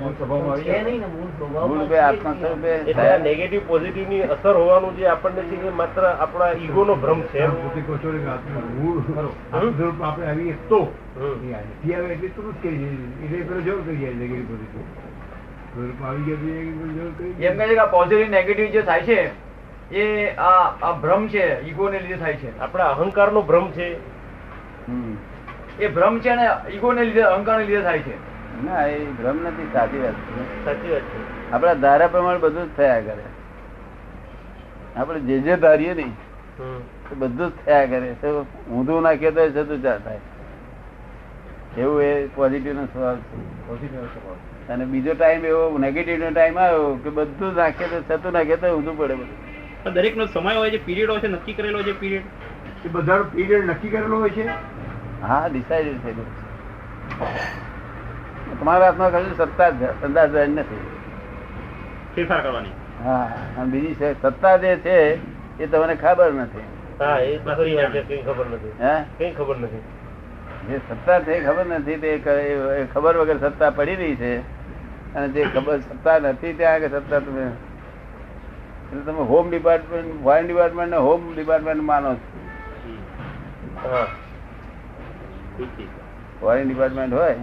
S1: મૂળરૂપે આત્મા સ્વરૂપે
S2: એટલે આ
S1: થયા.
S2: નેગેટિવ પોઝિટિવ ની અસર હોવાનું જે આપણને છે એ માત્ર આપણા ઈગો નો ભ્રમ છે.
S3: પોતે કહો છો કે આત્મા મૂળ આત્મ સ્વરૂપ આપણે આવીએ તો
S2: હમ.
S3: એ નથી આવે એટલે તો નથી કરી દઈએ. એટલે પેલો જરૂર કરી જાય નેગેટિવ પોઝિટિવ સ્વરૂપ આવી ગયા તો એ જરૂર કરી
S5: એમ કહે છે કે પોઝિટિવ નેગેટિવ જે થાય છે એ આ ભ્રમ છે, ઈગો ને લીધે થાય છે.
S2: આપણા અહંકાર નો ભ્રમ છે.
S1: હમ.
S5: એ ભ્રમ છે ને ઈગો ને લીધે, અહંકાર ને લીધે થાય છે.
S1: ના, એ ભ્રમ નથી. સાચી વાત છે.
S2: સાચી વાત છે.
S1: આપણા ધારા પ્રમાણે બધું જ થયા કરે. આપણે જે ધારીએ નહીં
S2: હમ.
S1: તો બધું જ થયા કરે. તો ઊંધું નાખીએ તો જતું ચા થાય. એવું એ પોઝિટિવ નો સ્વભાવ છે. અને બીજો ટાઈમ એવો નેગેટિવ નો ટાઈમ આવ્યો કે બધું નાખીએ તો થતું નાખીએ તો ઊંધું પડે બધું.
S6: પણ દરેકનો સમય હોય છે, પીરિયડ હોય છે, નક્કી કરેલો છે પીરિયડ.
S3: એ બધાનો પીરિયડ નક્કી કરેલો હોય છે.
S1: હા, ડિસાઇડેડ થયેલું છે. તમારા હાથમાં ખાલી સત્તા જ અંદાજ નથી.
S6: ફેરફાર કરવાની.
S1: હા, અને બીજી છે સત્તા જે છે એ તમને ખબર નથી.
S2: હા, એ તો ખરી વાત છે. કઈ ખબર નથી.
S1: હે,
S2: કઈ ખબર નથી.
S1: જે સત્તા છે એ ખબર નથી. તે એ ખબર વગર સત્તા પડી રહી છે. અને જે ખબર સત્તા નથી ત્યાં આગળ સત્તા તમે એટલે તમે હોમ ડિપાર્ટમેન્ટ, ફોરેન ડિપાર્ટમેન્ટ ને હોમ ડિપાર્ટમેન્ટ માનો છો.
S2: હા.
S1: ફોરેન ડિપાર્ટમેન્ટ હોય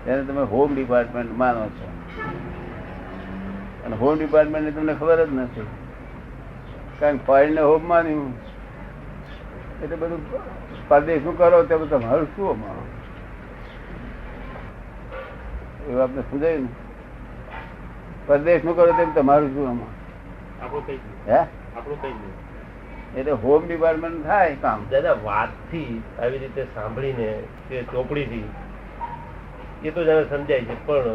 S1: તેને તમે હોમ ડિપાર્ટમેન્ટ માનો છો. અને હોમ ડિપાર્ટમેન્ટ ની તમને ખબર જ નથી. કારણ કે ફોરેન ને હોમ માન્યું એટલે બધું પરદેશ નું કરો તે તમારું શું અમારો એવું આપણે સમજાયું ને. પરદેશ નું કરો તેમ તમારું શું આમાં?
S6: આપણું કઈ
S1: હે,
S6: આપણું કઈ નહીં.
S1: એટલે હોમ ડિપાર્ટમેન્ટ થાય કામ.
S2: દાદા વાતથી આવી રીતે સાંભળીને કે ચોપડીથી એ તો જાણે સમજાય છે, પણ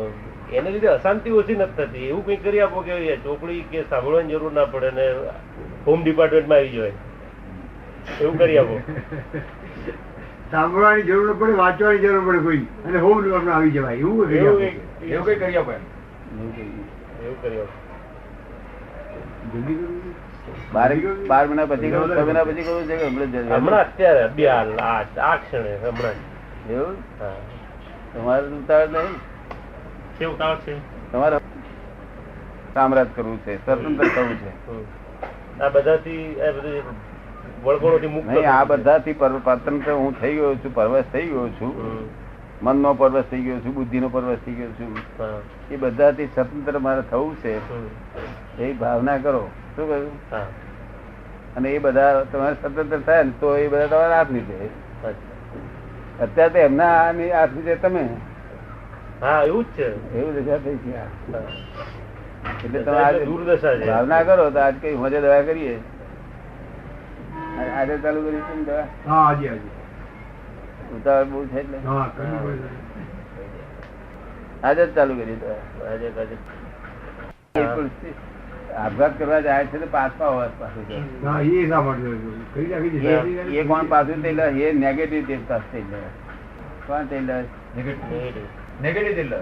S2: એને લીધે અશાંતિ ઓછી નથી થતી. એવું કંઈ કરી આપો કે ચોપડી કે સાંભળવાની જરૂર ના પડે ને હોમ ડિપાર્ટમેન્ટમાં આવી જાય એવું કરી આપો.
S3: સાંભળવાની જરૂર ન પડે, વાંચવાની જરૂર પડે કોઈ, અને હોમ ડિપાર્ટમેન્ટ આવી જવાય એવું કરી આપો.
S5: એવું કઈ કરી આપો એમ.
S1: એવું કઈ.
S2: એવું કરી આપો.
S3: જલ્દી કરવું.
S1: 12 મહિના પછી કરું, 6 મહિના પછી કરું છે કે હમણાં જ?
S2: હમણાં અત્યારે અભ્યાલ આ ક્ષણે હમણાં જ.
S1: એવું
S2: હા.
S1: તમારે ઉતાવળ નહીં.
S6: કેવું કામ છે?
S1: તમારે સામ્રાજ કરવું છે, સ્વતંત્ર થવું છે.
S2: હમ. આ બધાથી આ બધી વળગોળોથી મુક્ત
S1: નહીં, આ
S2: થવું છે.
S1: બધાથી સ્વતંત્ર હું થઈ ગયો છું, પરવશ થઈ ગયો છું.
S2: હમ.
S1: મનનો પરવશ થઈ ગયો છું, બુદ્ધિનો પરવશ થઈ ગયો છું.
S2: હા.
S1: એ બધાથી સ્વતંત્ર મારે થવું છે.
S2: હમ.
S1: એ ભાવના કરો. શું કહ્યું?
S2: હા.
S1: અને એ બધા તમારે સ્વતંત્ર થાય ને તો એ બધા તમારા હાથ નીચે.
S2: અચ્છા.
S1: અત્યારે તો એમના હાથ નીચે તમે.
S2: હા, એવું જ છે.
S1: એવું દશા થઈ છે.
S2: હા.
S1: એટલે તમે આજે
S2: દુર્દશા છે.
S1: ભાવના કરો તો આજ કઈ મજે દવા કરીએ. આજે ચાલુ કરી છે ને દવા?
S3: હા, હાજી હાજી.
S1: ઉતાવળ બહુ છે એટલે
S3: હા, કરવી પડે.
S1: આજે જ ચાલુ કરી દવા.
S2: આજે આજે.
S1: બિલકુલ. આપઘાત કરવા જાય છે તો પાછા હોય પાછું જાય.
S3: હા, એ શા માટે કરી નાખી દીધું.
S1: એ કોણ પાછું થઈ લે? એ નેગેટિવ દેવતા થઈ લે. કોણ થઈ લે?
S2: નેગેટિવ.
S5: નેગેટિવ એટલે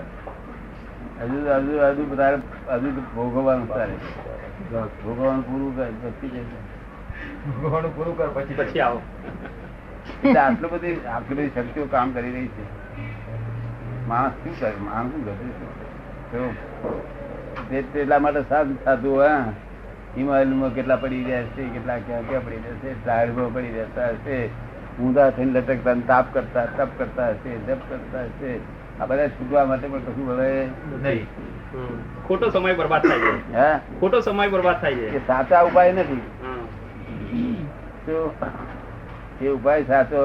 S1: હજુ હજુ હજુ તારે હજુ તો ભોગવવાનું તારે. ભોગવવાનું પૂરું કર પછી જશે.
S5: ભગવાનનું પૂરું કર પછી
S6: પછી આવો.
S1: એટલે આટલી બધી શક્તિઓ કામ કરી રહી છે. માણસ શું કરે? માણસ શું કરે? એટલા માટે સાધુ હા હિમાલયમાં કેટલા પડી રહ્યા છે, કેટલા ક્યાં ક્યાં પડી રહ્યા છે, ઝાડમાં પડી રહેતા હશે, ઊંધા થઈને લટકતા તાપ કરતા તપ કરતા હશે, જપ કરતા હશે. આ બધા છૂટવા માટે પણ કશું ભલે
S5: નહીં.
S2: હમ.
S6: ખોટો સમય બરબાદ થાય છે.
S1: હે,
S6: ખોટો સમય બરબાદ થાય
S1: એ
S6: છે.
S1: સાચા ઉપાય નથી.
S6: હમ.
S1: શું એ ઉપાય સાચો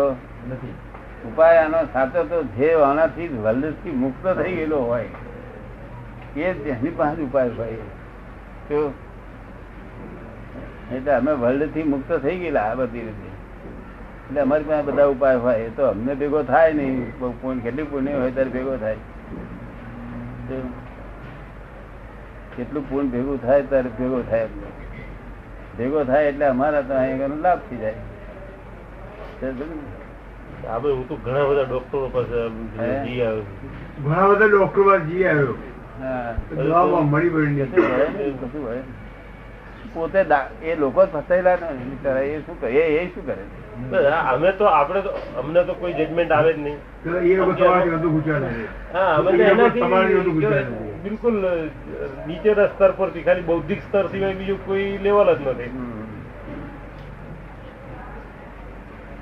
S5: નથી.
S1: ઉપાય આનો સાચો તો જે આનાથી વર્લ્ડથી મુક્ત થઈ ગયેલો હોય એ જ એની પાસે ઉપાય હોય. તો એટલે અમે વર્લ્ડથી મુક્ત થઈ ગયેલા આ બધી રીતે, એટલે અમારી પાસે બધા ઉપાય હોય. એ તો અમને ભેગો થાય નહીં, કેટલી પુણ્ય હોય ત્યારે ભેગો થાય. કેટલું પૂર્ણ ભેગું થાય ત્યારે ભેગો થાય. ભેગો થાય એટલે અમારા તો અહીં લાભ થઈ જાય.
S2: આપણે હું તો ઘણા બધા ડોક્ટરો પાસે જી આવ્યો છું.
S3: ઘણા બધા ડોક્ટર પાસે જી આવ્યો, દવામાં મળી પડી
S1: કશું હોય પોતે એ લોકો જ ફસાયેલા ને એ શું કરે, એ શું કરે?
S2: અમે તો આપણે તો અમને તો કોઈ જજમેન્ટ આવે જ નહીં.
S3: એ લોકો તમારાથી વધુ ગુચારે છે.
S2: હા, અમે તો
S3: તમારાથી વધુ
S2: એનાથી
S3: ગુચારે છે.
S2: બિલકુલ નીચેના સ્તર પરથી ખાલી બૌદ્ધિક સ્તર સિવાય બીજું કોઈ લેવલ જ નથી.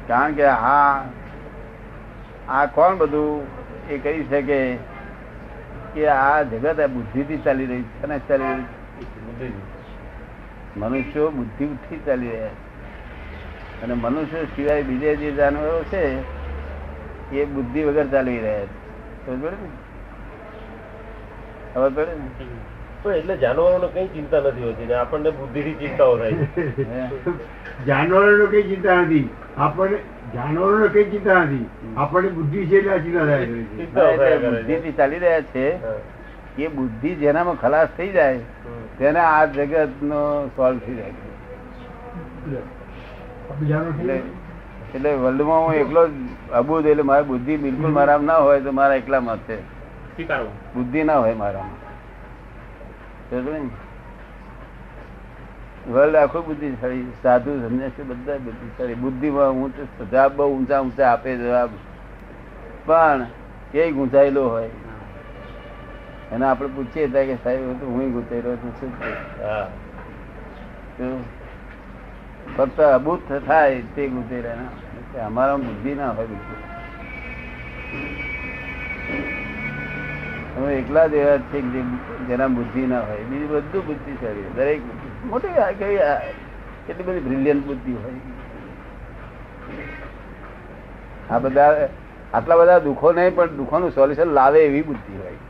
S1: કારણ કે આ કોણ બધું એ કહી શકે કે આ જગત આ બુદ્ધિથી ચાલી રહી છે અને ચાલી રહી છે. મનુષ્યો બુદ્ધિથી ચાલી રહ્યા છે અને મનુષ્યો સિવાય બીજા જે જાનવરો છે એ બુદ્ધિ વગર ચાલી રહ્યા છે. ખબર પડે ને? ખબર પડે ને?
S2: પણ એટલે જાનવરોને કઈ ચિંતા નથી હોતી ને આપણને બુદ્ધિથી ચિંતાઓ થાય છે.
S3: જાનવરોને કઈ ચિંતા નથી, આપણને જાનવરોને કઈ ચિંતા નથી, આપણને બુદ્ધિ છે એટલે આ ચિંતા થાય છે.
S2: ચિંતાઓ થયા કરે છે.
S1: બુદ્ધિથી ચાલી રહ્યા છે એ બુદ્ધિ જેનામાં ખલાસ થઈ જાય તેને આ જગત નો સોલ્વ થઈ જાય. એટલે વર્લ્ડમાં હું એકલો જ અબુધ, એટલે મારી બુદ્ધિ બિલકુલ મારામાં ના હોય તો મારા એકલામાં છે. બુદ્ધિ ના હોય મારામાં. વર્લ્ડ આખું બુદ્ધિશાળી, સાધુ સંન્યાસી બધા બુદ્ધિશાળી. બુદ્ધિમાં હું જવાબ બહુ ઊંચા ઊંચા આપે જવાબ, પણ એ ગુંચાયેલો હોય. એને આપણે પૂછીએ હતા કે સાહેબ હું ગુંચાયેલો છું શું છે? ફક્ત અબૂત થાય તે ગુંચાયેલા, અમારા બુદ્ધિ ના હોય બિલકુલ. અમે એકલા જ એવા છે જેના બુદ્ધિ ના હોય, બીજું બધું બુદ્ધિશાળી. દરેક મોટી કેટલી બધી બ્રિલિયન્ટ બુદ્ધિ હોય. આ બધા આટલા બધા દુઃખો નહીં પણ દુઃખોનું સોલ્યુશન લાવે એવી બુદ્ધિ હોય.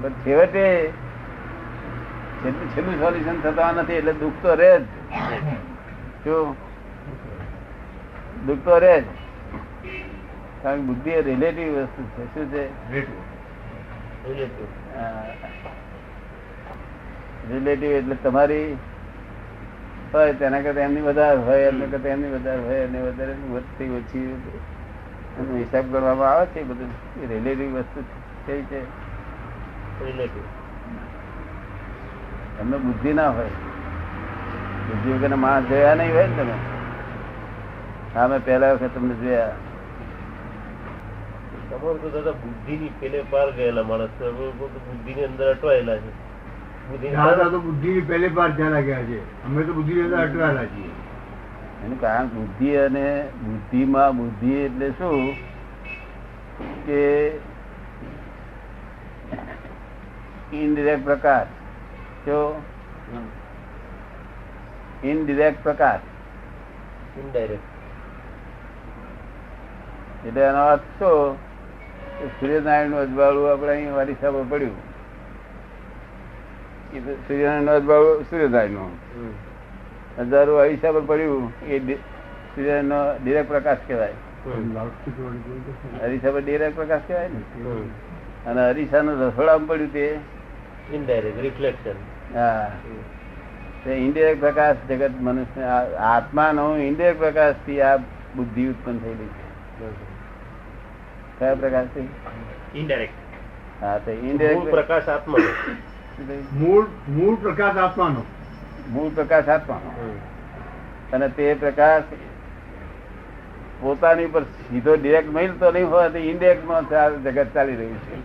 S1: પણ છેવટે છેલ્લું સોલ્યુશન થતા નથી એટલે દુઃખ તો રહે જ. શું દુઃખ તો રહે જ, કારણ કે બુદ્ધિ એ રિલેટિવ વસ્તુ છે. શું છે? રિલેટિવ. એટલે તમારી હોય તેના કરતા એમની વધારે હોય, એમના કરતા એમની વધારે હોય, અને વધારે વધતી ઓછી એનો હિસાબ કરવામાં આવે છે. બધું રિલેટિવ વસ્તુ કઈ છે? તમને બુદ્ધિ ના હોય, બુદ્ધિ વગર માણસ જોયા નહીં હોય ને તમે. હા, મેં પહેલા વખત તમને જોયા.
S2: તમારું તો દાદા બુદ્ધિ ની પેલે પાર ગયેલા માણસ, બુદ્ધિ ની અંદર અટવાયેલા છે.
S3: દાદા તો બુદ્ધિ ની પહેલે પાર ચાલ્યા ગયા છે, અમે તો બુદ્ધિ ની અંદર અટવાયેલા છીએ.
S1: એનું કારણ બુદ્ધિ અને બુદ્ધિમાં બુદ્ધિ એટલે શું કે ઇનડિરેક્ટ પ્રકાશ. જો ઇનડિરેક્ટ પ્રકાશ,
S2: ઇનડાયરેક્ટ.
S1: એટલે એનો અર્થ શું? સૂર્યનારાયણ નું અજવાળું આપણે અહીં વારીસામાં પડ્યું, સૂર્યનારાયણ નું અજવાળું સૂર્યનારાયણ નું અજવાળું અરીસા પર પડ્યું એ સૂર્યનારાયણ નો ડિરેક્ટ પ્રકાશ કહેવાય. અરીસા પર ડિરેક્ટ પ્રકાશ કહેવાય ને. અને અરીસા નું રસોડામાં પડ્યું તે
S2: ઇનડાયરેક્ટ રિફ્લેક્શન.
S1: હા, તે ઇનડિરેક્ટ પ્રકાશ જગત મનુષ્ય આત્માનો ઇનડિરેક્ટ પ્રકાશ થી આ બુદ્ધિ ઉત્પન્ન થયેલી છે. કયા પ્રકાશ થી?
S6: ઇનડાયરેક્ટ.
S1: હા, તો
S2: મૂળ
S1: ઇનડિરેક્ટ
S2: પ્રકાશ આત્માનો.
S3: મૂળ પ્રકાશ આત્માનો.
S1: મૂળ પ્રકાશ આત્માનો. અને તે પ્રકાશ પોતાની પર સીધો ડિરેક્ટ મળતો નહીં હોય તો ઇનડિરેક્ટ માં જગત ચાલી રહ્યું છે.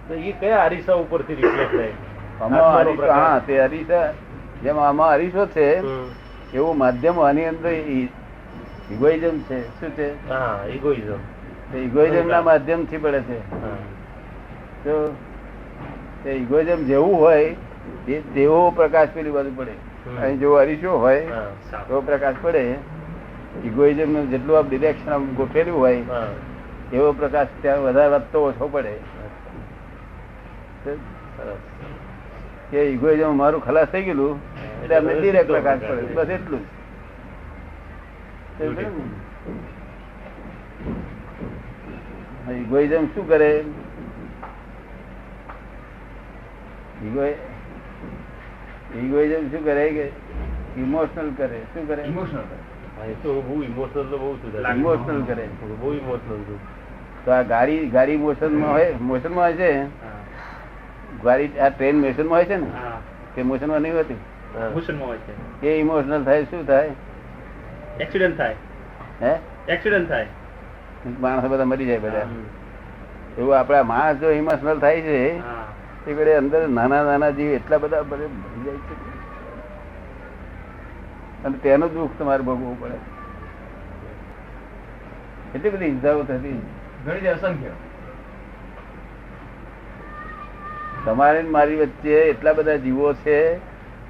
S2: તો એ કયા અરીસા ઉપરથી રિફ્લેક્ટ થાય?
S1: આમાં અરીસો, હા, તે અરીસા જેમ આમાં અરીસો છે એવું માધ્યમ આની અંદર ઇગોઇઝમ છે. શું છે?
S2: હા, ઇગોઇઝમ.
S1: ઇગોઇઝમ ના માધ્યમ થી પડે છે. તો તે ઇગોઇઝમ જેવું હોય તેવો પ્રકાશ પેલી બાજુ પડે. અહીં જેવો અરીસો હોય એવો પ્રકાશ પડે ઇગોઇઝમ નું જેટલું આપ ડિરેક્શન આમ ગોઠવેલું હોય
S2: હા.
S1: એવો પ્રકાશ ત્યાં વધારે વધતો ઓછો પડે.
S2: સરસ.
S1: કે ઇગોઇઝમ મારું ખલાસ થઈ ગયેલું એટલે અમને ડિરેક્ટ પ્રકાશ પડે, બસ એટલું જ. ઇગોઇઝમ શું કરે? ઇગોઇઝમ શું કરે કે ઇમોશનલ કરે. શું કરે?
S2: હા, એ તો હું બહુ ઇમોશનલ તો બહુ છું દાદા.
S1: ઇમોશનલ કરે.
S2: હું બહુ ઇમોશનલ છું.
S1: તો આ ગાડી મોશનમાં હોય છે. ગાડી આ ટ્રેન મોશનમાં હોય છે ને,
S6: હા,
S1: તે મોશનમાં નહીં હોતી.
S2: હા.
S6: મોશનમાં હોય છે.
S1: એ ઇમોશનલ થાય શું થાય?
S6: એક્સિડન્ટ થાય,
S1: હે
S6: એક્સિડન્ટ થાય.
S1: માણસો બધા મરી જાય બધા. એવું આપડા માણસ જો ઇમોશનલ થાય છે
S6: હા.
S1: એ ઘડે અંદર નાના નાના જીવ એટલા બધા મરી જાય છે અને તેનું દુઃખ તમારે ભોગવવું પડે. એટલી બધી હિંસાઓ થતી.
S5: ઘણી છે અસંખ્ય.
S1: તમારે ને મારી વચ્ચે એટલા બધા જીવો છે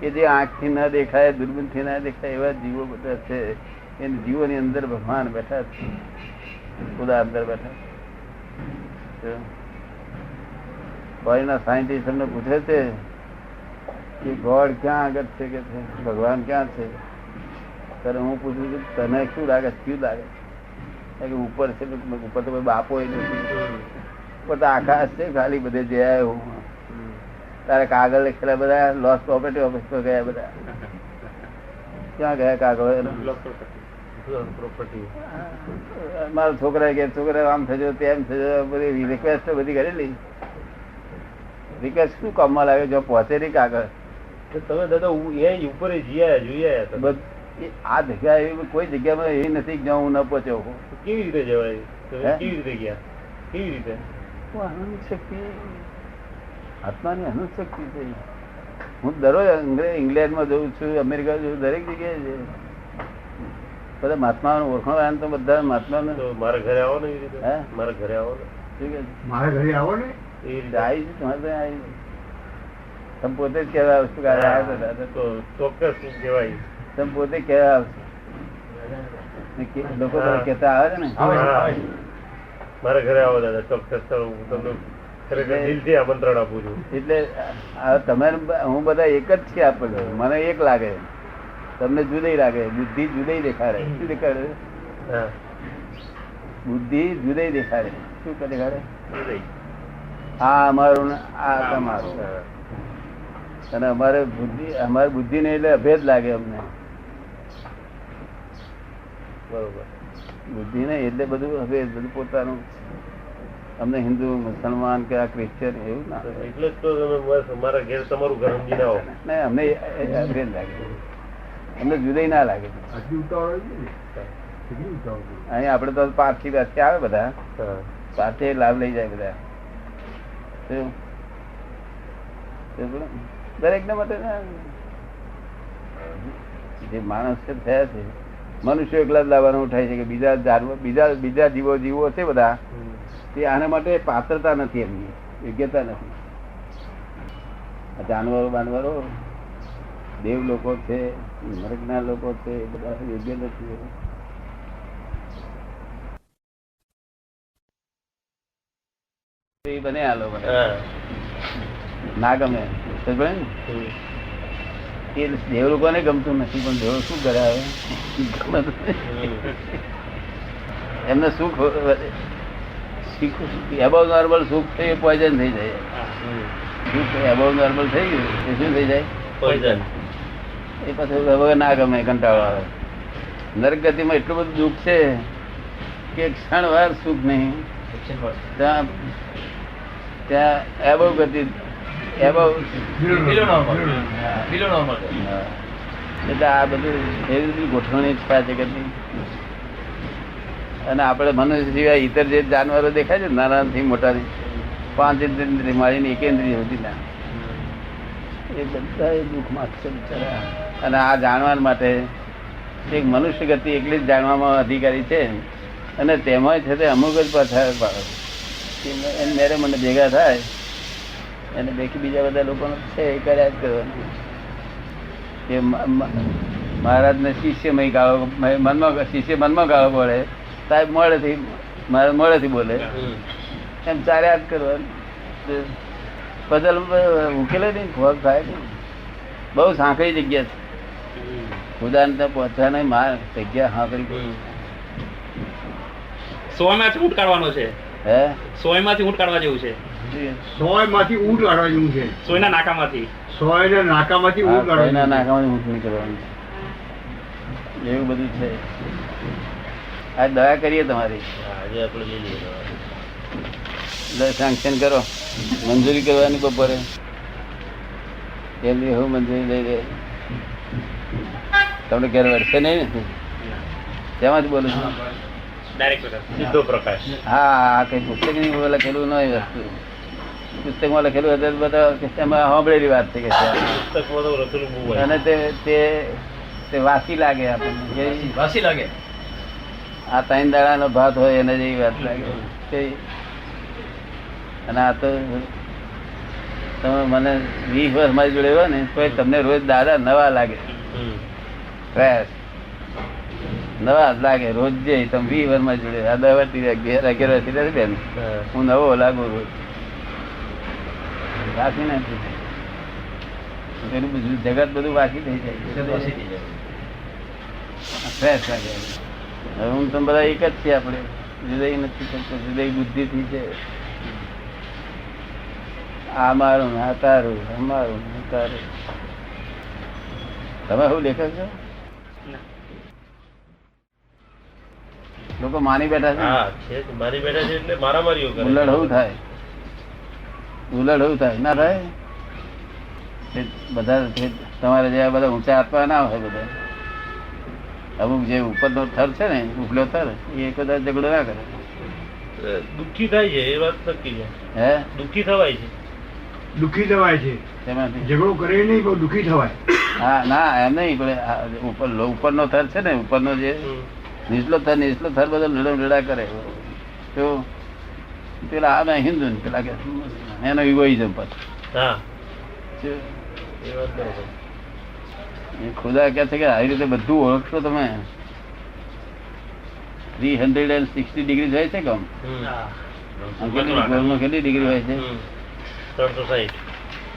S1: કે જે આંખથી ના દેખાય, દૂરબીનથી ના દેખાય એવા જીવો બધા છે. એ જીવોની અંદર ભગવાન બેઠા છે, ખુદા અંદર બેઠા. બહારના સાયન્ટિસ્ટ અમને પૂછે છે કે ગોડ ક્યાં આગળ છે, કે છે ભગવાન ક્યાં છે? ત્યારે હું પૂછું છું તને શું લાગે, શું લાગે? કે ઉપર છે. ઉપર તો કોઈ બાપો એ નથી, ઉપર તો આકાશ છે ખાલી. બધે જયા હું તારે કાગળ લખેલા બધા લોસ પ્રોપર્ટી ઓફિસ પર ગયા બધા. ક્યાં ગયા કાગળ?
S2: પ્રોપર્ટી.
S1: મારા છોકરા કે છોકરા આમ થજો તેમ થજો, બધી રિક્વેસ્ટ બધી કરેલી. રિક્વેસ્ટ શું કામમાં લાગે જો પહોંચે નહીં કાગળ?
S2: તમે દાદા અહીંયા ઉપર જોઈ આવ્યા.
S1: આ જગ્યા એવી કોઈ જગ્યામાં એવી નથી જ્યાં હું ન પહોંચ્યો હોઉં.
S2: કેવી રીતે જવાય? તમે કેવી રીતે ગયા? કેવી રીતે?
S1: અનંત શક્તિ, આત્માની અનંત શક્તિ છે. હું દરરોજ ઇંગ્લેન્ડમાં જઉં છું, અમેરિકા જઉં, દરેક જગ્યાએ છે. બધા મહાત્માનું ઓળખાણ તો બધા મહાત્માનું.
S2: તો મારા ઘરે આવો ને એવી રીતે.
S1: હે?
S2: મારા ઘરે આવો ને
S1: શું કે
S3: મારા ઘરે આવો ને.
S2: એ રીતે.
S1: આવી છે તમારે ત્યાં આવી. તમે પોતે જ કહેવા આવશો કે આજે આવ્યા હતા દાદા.
S2: તો ચોક્કસ કહેવાય.
S1: તમે પોતે કહેવા આવશો. લોકો કહેતા આવે છે ને.
S2: હા. મારા ઘરે આવો દાદા, ચોક્કસ. હું તમને ખરેખર દિલથી આમંત્રણ આપું છું.
S1: એટલે તમે હું બધા એક જ છીએ. આપણે મને એક લાગે, તમને જુદી લાગે. બુદ્ધિ જુદી દેખાડે. શું દેખાડે?
S2: હા.
S1: બુદ્ધિ જુદી દેખાડે. શું દેખાડે?
S2: જુદી.
S1: આ અમારું ને આ તમારું.
S2: હા.
S1: અને અમારી બુદ્ધિ ને એટલે અભેદ લાગે અમને.
S2: બરોબર.
S1: બુદ્ધિ ને એટલે બધું અભેદ, બધું પોતાનું. અમને હિન્દુ, મુસલમાન કે આ ક્રિશ્ચિયન એવું ના.
S2: એટલે જ તો તમે બસ મારા ઘેર તમારું ઘર સમજીને આવો.
S1: નહીં, અમને અભેદ લાગે. અમને જુદાઈ ના લાગે.
S3: આટલી ઉતાવળ હતી ને. કેટલી ઉતાવળ હતી.
S1: અહીંયા આપડે તો પારથી આવે બધા,
S2: હા.
S1: સાથે લાભ લઈ જાય બધા. દરેક ને માટે જે માણસ થયા છે, મનુષ્ય એકલા જ લાવવાનું થાય છે કે બીજા જીવો છે બધા, તે આના માટે પાત્રતા નથી, એમની યોગ્યતા નથી. જાનવરો બાનવરો, દેવ લોકો છે, મરગના લોકો છે, એ બધા યોગ્ય નથી. બને આલો મને ના ગમે એ દેવ લોકોને ગમતું નથી, પણ દેવ શું કરાવે? એમને સુખ એબવ નોર્મલ સુખ છે એ પોઈઝન થઈ જાય. સુખ એબવ નોર્મલ થઈ ગયું એ શું થઈ જાય?
S2: પોઈઝન.
S1: એ પછી હવે ના ગમે, કંટાળો આવે. નરક ગતિમાં એટલું બધું દુઃખ છે કે ક્ષણ વાર સુખ નહીં. ત્યાં એબવ ગતિ, એબવ એટલે આ બધું એવી બધી ગોઠવણી છે જગતની. અને આપણે મનુષ્ય સિવાય ઇતર જે જાનવરો દેખાય છે નાનાથી મોટાથી, 5 ઇન્દ્રિય મારીને 1 ઇન્દ્રિય સુધી ના, એ બધા દુઃખમાં છે બિચારા. અને આ જાણવા માટે એક મનુષ્ય ગતિ એકલી જ જાણવામાં અધિકારી છે. અને તેમાં છે તે અમુક જ પાછા મેરે મને ભેગા થાય અને બાકી બીજા બધા લોકો છે એ કર્યા જ કરવાનું. મહારાજને શિષ્યમય ગાળો મનમાં શિષ્ય મનમાં ગાળો પડે, સાહેબ મોડેથી મહારાજ મોડેથી બોલે, એમ ચાર્યા જ કરવાનું. પઝલ ઉકેલે નહીં, ખોખ થાય નહીં. બહુ સાંકળી જગ્યા છે. ખુદાને પહોંચવાની જગ્યા સાંકળી.
S6: 100 માંથી ઊંટ કાઢવાનો છે.
S1: હે
S6: 100 માંથી ઊંટ કાઢવા જેવું છે.
S3: 100 માંથી ઊંટ કાઢવા જેવું છે.
S6: 100 ના નાકામાંથી.
S3: 100 ના નાકામાંથી ઊંટ કાઢવા
S1: એના નાકામાંથી ઊંટ નીકળવાનું એવું બધું છે. આ દયા કરીએ તમારી,
S2: આજે આપણે લઈ લઈએ.
S1: સેન્કશન કરો, મંજૂરી કરવાની બપોરે એમની હું મંજૂરી લઈ લે. તમને ઘેર વળશે નહીં ને? શેમાંથી બોલું છું?
S6: ડાયરેક્ટ
S2: સીધો પ્રકાશ.
S1: હા, કઈ પુસ્તક નહીં લખેલું નહીં વસ્તુ. પુસ્તકમાં લખેલું હતું બધા એમાં સાંભળેલી વાત છે કે છે.
S2: પુસ્તકમાં તો લખેલું બહુ હોય.
S1: અને તે વાસી લાગે આપણને.
S5: વાસી લાગે.
S1: આ 3 દાડાનો ભાત હોય એને જેવી વાત લાગે. અને આ તો તમે મને 20 વર્ષ મારી જોડે હોય ને તો તમને રોજ દાદા નવા લાગે, ફ્રેશ નવા જ લાગે રોજ. જે તમે 20 વર્ષ મારી જોડે આ 10 વર્ષથી 11 વર્ષથી બેન હું નવો લાગુ રોજ. વાસી નથી પેલું બધું જગત બધું વાસી થઈ જાય, ફ્રેશ લાગે. હવે હું તમે બધા એક જ છીએ, આપણે જુદાઈ નથી કરતો, જુદાઈ બુદ્ધિથી છે. આ મારું આ તારું, અમારું તારું. તમે શું લેખક છો? લોકો માની બેઠા
S2: હા છે, મારી બેઠા છે એટલે મારામારીઓ કરે.
S1: ઉલડ શું થાય, ઉલડ શું થાય ના થાય. બધા તમારે જેવા બધા ઊંચા આત્મા ના હોય. બધા અમુક જે ઉપરનો થર છે ને, ઉપલો થર, એ કદાચ ઝઘડો ના કરે.
S2: દુઃખી થાય છે એ વાત નક્કી છે.
S1: હે
S2: દુઃખી થવાય છે.
S3: દુઃખી થવાય છે.
S1: તેમાંથી
S3: ઝઘડો કરે નહીં પણ દુઃખી થવાય.
S1: હા ના એમ નહીં, પણ ઉપરનો થર છે ને, ઉપરનો જે નીચલો થર બધો લડા કરે. તો પેલા આ હિન્દુ ને પેલા કે એનો ઇગોઇઝમ પાછું.
S2: હા એ વાત બરોબર.
S1: એ ખુદા કે છે કે આવી રીતે બધું ઓળખશો તમે. 360 ડિગ્રી હોય છે કમ? કેટલી ડિગ્રી હોય છે?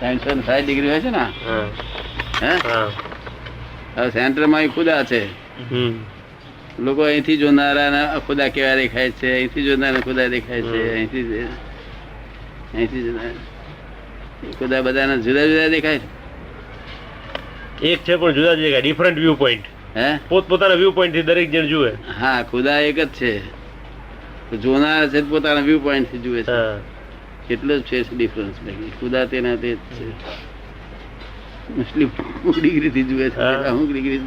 S1: 360 ડિગ્રી હોય છે ને. હે સેન્ટરમાં ખુદા છે. લોકો અહીંથી જોનારા ખુદા કેવા દેખાય છે, અહીંથી જોનારા ખુદા દેખાય છે, અહીંથી ખુદા બધાના જુદા જુદા દેખાય છે.
S2: એક છે પણ જુદા જુદા ડિફરન્ટ વ્યૂ પોઈન્ટ.
S1: હે
S2: પોતપોતાના વ્યૂ પોઈન્ટ થી દરેક જણ જુએ.
S1: હા ખુદા એક જ છે, જોનાર છે પોતાના વ્યૂ પોઈન્ટ થી જુએ છે. એટલો જ છે ડિફરન્સ. ખુદા તેના તે જ છે. મુસ્લિમ ડિગ્રી થી જુએ છે, અમુક ડિગ્રી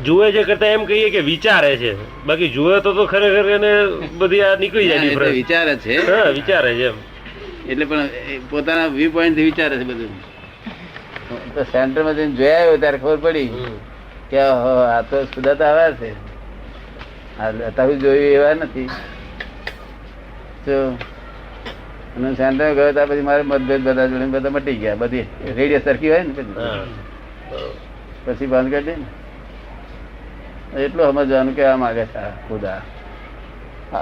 S2: જુએ છે કરતા એમ કહીએ કે વિચારે છે. બાકી જુએ તો ખરેખર એને બધી આ નીકળી જાય.
S1: વિચારે છે,
S2: વિચારે છે એમ.
S1: એટલે પણ પોતાના વ્યૂ પોઈન્ટ થી વિચારે છે બધું. તો સેન્ટર માં જઈને જોયા આવ્યો ત્યારે ખબર પડી કે આ તો ખુદા તો આવ્યા છે, અત્યારે જોયું એવા નથી. અને સેન્ટર ગયો ત્યાર પછી મારે મતભેદ બધા જોડે બધા મટી ગયા. બધી રેડિયસ સરખી હોય ને પછી બંધ કરી દે ને. એટલું સમજવાનું કે આ માગે છે ખુદા.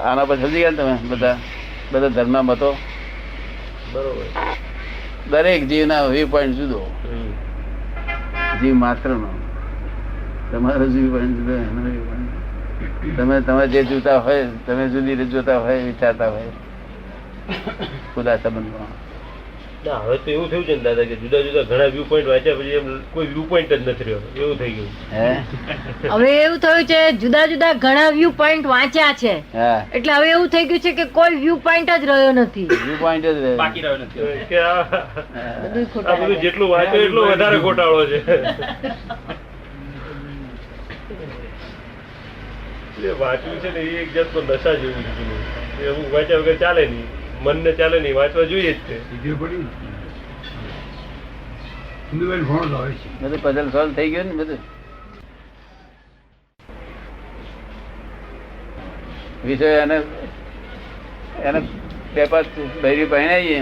S1: આના પછી સમજી ગયા ને તમે બધા બધા ધર્મ મતો.
S2: બરોબર.
S1: દરેક જીવના વ્યૂ પોઈન્ટ જુદો, જીવ માત્ર નો. તમારો વ્યૂ પોઈન્ટ જુદો, એનો વ્યૂ પોઈન્ટ. તમે જે જોતા હોય, તમે જુદી રીતે જોતા હોય, વિચારતા હોય ખુદા સંબંધમાં.
S2: ના હવે તો એવું થયું છે ને દાદા કે જુદા જુદા ઘણા વ્યૂ પોઈન્ટ વાંચ્યા પછી એમ કોઈ વ્યૂ પોઈન્ટ જ નથી રહ્યો, એવું થઈ ગયું.
S4: હવે એવું થયું છે જુદા જુદા ઘણા વ્યૂ પોઈન્ટ વાંચ્યા છે, એટલે હવે એવું થઈ ગયું છે કે કોઈ વ્યૂ પોઈન્ટ જ રહ્યો નથી.
S1: વ્યૂ પોઈન્ટ જ
S6: બાકી રહ્યો નથી.
S2: કે આ બધું જેટલું વાંચ્યું એટલું વધારે ગોટાળો છે. વાંચવું છે ને એ એક જાતનો નશા જેવું છે. એવું વાંચ્યા વગર ચાલે નહીં, મનને ચાલે નહીં, વાંચવા જોઈએ જ છે.
S1: બધું પઝલ સોલ્વ થઈ ગયું ને બધું. વિષય એને પેપર બૈરી પહેણાવીએ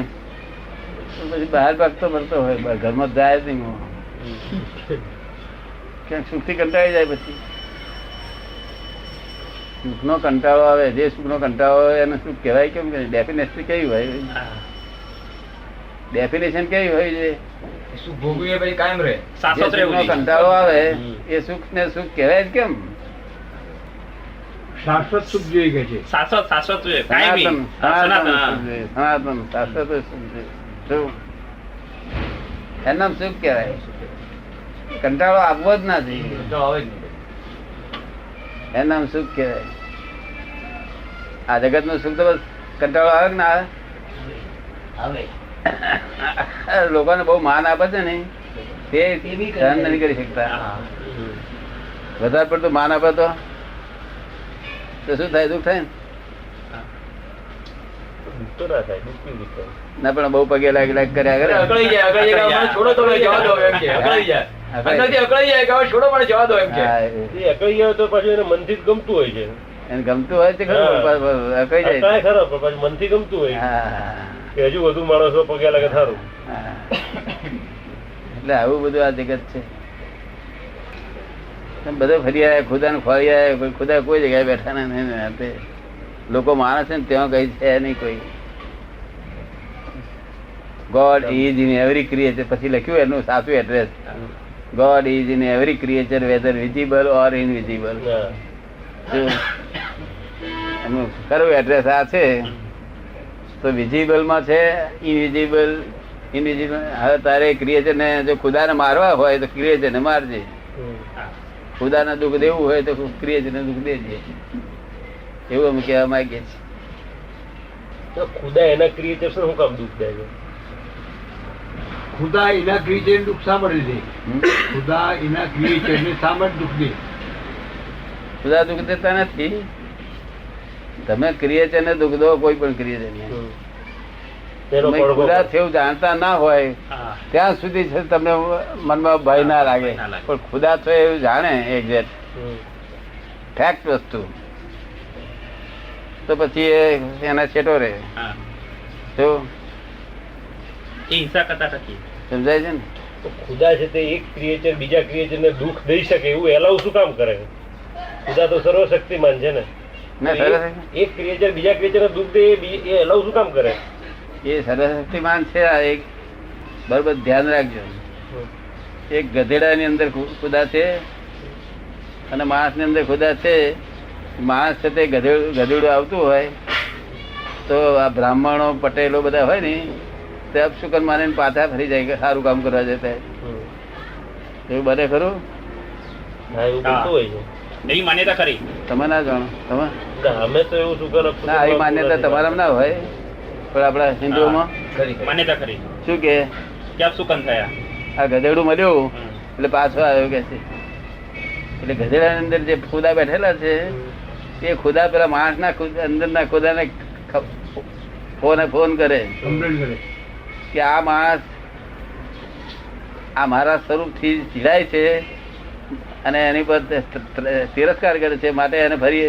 S1: પછી બહાર ભાગતો ફરતો હોય, ઘરમાં જાય જ નહીં. ક્યાંક સુખથી કંટાળી જાય. પછી સુખનો કંટાળો આવે, જે સુખનો કંટાળો આવે એને સુખ કહેવાય કેમ કે ડેફિનેશન કેવી હોય? ડેફિનેશન કેવી હોય છે?
S5: સુખ ભોગવીએ પછી કાયમ રહે.
S1: જે
S6: શાશ્વત રહેવું
S1: સુખનો
S6: જોઈએ.
S1: કંટાળો આવે એ સુખ ને સુખ કહેવાય જ કેમ?
S3: શાશ્વત સુખ જોઈએ કે છે.
S6: શાશ્વત જોઈએ. કાયમી.
S1: સનાતન
S6: સનાતન.
S1: સનાતન શાશ્વત સુખ છે. શું? એનું નામ સુખ કહેવાય. કંટાળો આવવો જ ના જોઈએ,
S5: તો આવે જ નહીં.
S1: એનું નામ સુખ કહેવાય. આ જગત નું સુખ તો બસ કંટાળો આવે કે ના આવે? લોકોને બહુ માન આપે છે ને તે સહન નથી કરી શકતા. વધારે પડતું માન આપે તો શું થાય? દુઃખ થાય ને?
S2: તો ના થાય, દુઃખ કેવી રીતે થાય?
S1: ના પણ બહુ પગે લાગ કર્યા કરે.
S5: અકળાઈ જાય, અકળાઈ જાય કે મને છોડો તો મને જવા દો એમ કે. અકળાઈ જાય. અંદરથી અકળાઈ જાય કે હવે છોડો મને જવા દો એમ કે.
S1: હા,
S2: એ અકળાઈ જાય તો પાછું એને મનથી જ ગમતું હોય છે.
S1: એને ગમતું હોય છે ખરું, અકળાઈ જાય.
S2: અકળાય ખરો પણ પાછું મનથી ગમતું હોય
S1: હા,
S2: કે હજુ વધુ માણસો પગે લાગે સારું.
S1: હા. એટલે આવું બધું આ જગત છે. બધો ફરી આવ્યા, ખુદા ને ખોરી આવ્યા. ખુદા કોઈ જગ્યાએ બેઠા નથી. લોકો માને છે ને ત્યાં કઈ છે નહીં કોઈ. God is in every creature. પછી લખ્યું એનું સાચું address. God is in every creature whether visible or invisible. એનું ખરું એડ્રેસ આ છે. તો વિઝિબલ માં છે, ઇનવિઝિબલ. હવે તારે ક્રિએચર ને જો ખુદાને મારવા હોય તો ક્રિએચર ને મારજે. ખુદાને દુઃખ દેવું હોય તો ક્રિએચર ને દુઃખ દેજે. એવું અમે કહેવા માંગીએ છીએ.
S2: તો ખુદા એના ક્રિએચર શું કામ દુઃખ દે છે?
S3: ખુદા એના ક્રિએચર દુઃખ શા માટે દે? ખુદા એના ક્રિએચર ને શા માટે દુઃખ દે?
S1: ખુદા દુઃખ દેતા નથી. તમે ક્રિએચર ને દુઃખ દો, કોઈ પણ ક્રિએચર ને.
S2: તેનો
S1: તમે
S2: પડઘો
S1: ખુદા
S2: પડે.
S1: થયું જાણતા ના હોય
S6: હા.
S1: ત્યાં સુધી છે તમને મનમાં ભય ના લાગે.
S6: ના લાગે.
S1: પણ ખુદા તો એવું જાણે એક્ઝેક્ટ
S2: હમ.
S1: ફેક્ટ વસ્તુ, તો પછી એના છેટો રહે.
S6: હા.
S1: તો
S6: એ હિંસા કરતા નથી.
S1: સમજાય છે ને?
S2: તો ખુદા છે તે એક ક્રિએચર બીજા ક્રિએચર ને દુઃખ દઈ શકે એવું એલાવ શું કામ કરે? ખુદા તો સર્વશક્તિમાન છે ને.
S1: ના, સરસ.
S2: એક ક્રિએચર બીજા ક્રિએચર ને દુઃખ દે એ એલાવ શું કામ કરે?
S1: એ સર્વશક્તિમાન છે. આ એક બરોબર ધ્યાન રાખજો. એક ગધેડા ની અંદર ખુદા છે અને માણસ ની અંદર ખુદા છે. માણસ છે તે ગધેડું આવતું હોય તો આ બ્રાહ્મણો પટેલો બધા હોય ને તે અપશુકન માનીને પાછા ફરી જાય કે સારું કામ કરવા જતા. એવું બને ખરું?
S2: હા, એવું બનતું હોય છે.
S6: એવી માન્યતા ખરી.
S1: તમે ના જાણો. તમે
S2: ના, અમે તો એવું શું કરો?
S1: ના, આવી માન્યતા તમારા ના હોય પણ આપણા હિન્દુઓમાં
S6: માન્યતા ખરી
S1: શું કે
S6: કે આપ સુકન થયા.
S1: આ ગધેડું મળ્યું એટલે પાછો આવ્યો કે છે. એટલે ગધેડા ની અંદર જે ખુદા બેઠેલા છે તે ખુદા પેલા માણસ ના અંદર ના ખુદા ને ફોન કરે
S3: કમ્પ્લેન કરે
S1: કે આ માણસ આ મારા સ્વરૂપ થી ચીડાય છે અને એની પર તિરસ્કાર કરે છે, માટે એને ફરી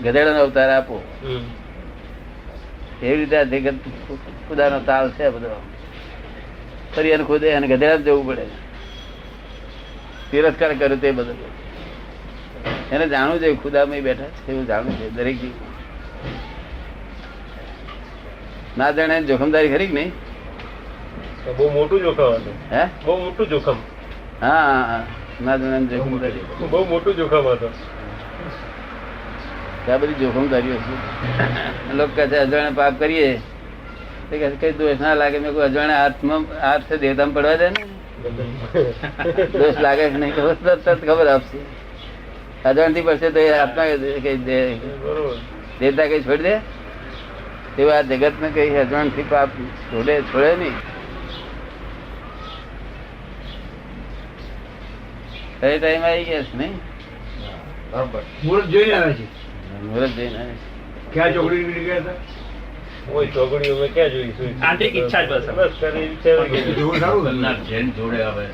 S1: ગધેડા નો અવતાર આપો.
S2: હમ.
S1: એવી રીતે આ જગત ખુદાનો તાલ છે બધો. ફરી એને ખુદે એને ગધેડા જવું પડે. તિરસ્કાર કર્યો તે બધું એને જાણવું જોઈએ. ખુદામાં બેઠા છે એવું જાણવું છે દરેક જીવ. ના જાણે જોખમદારી ખરી કે નહીં?
S2: તો બહુ મોટું જોખમ હતું.
S1: હે?
S2: બહુ મોટું જોખમ.
S1: હા, ના જાણે જોખમદારી.
S2: બહુ મોટું જોખમ હતું.
S1: આ બધી જોખમદારીઓ છે. લોકો કહે છે અજાણે પાપ કરીએ તો કહે કઈ દોષ ના લાગે. મેં કોઈ અજાણે હાથ છે દેવતામાં પડવા દે ને દોષ લાગે કે નહીં તરત ખબર આપશે. અજાણ થી પડશે તો એ હાથમાં કઈ
S2: બરોબર.
S1: દેવતા કઈ છોડી દે? તેવું આ જગત ને કઈ અજાણ થી પાપ છોડે નહીં. કઈ ટાઈમ આવી ગયા છે નહીં?
S5: બરાબર.
S3: મુહૂર્ત જોઈને આવે છે.
S1: મુહૂર્ત જઈને
S3: ક્યાં ચોકડી નીકળી ગયા હતા?
S2: ઓય ચોગડીઓ મેં ક્યાં જોઈ?
S6: આંતરિક ઈચ્છા જ બસ.
S2: બસ કરી વિચારી.
S3: જોવું સારું હતું.
S7: જૈન જોડે આવે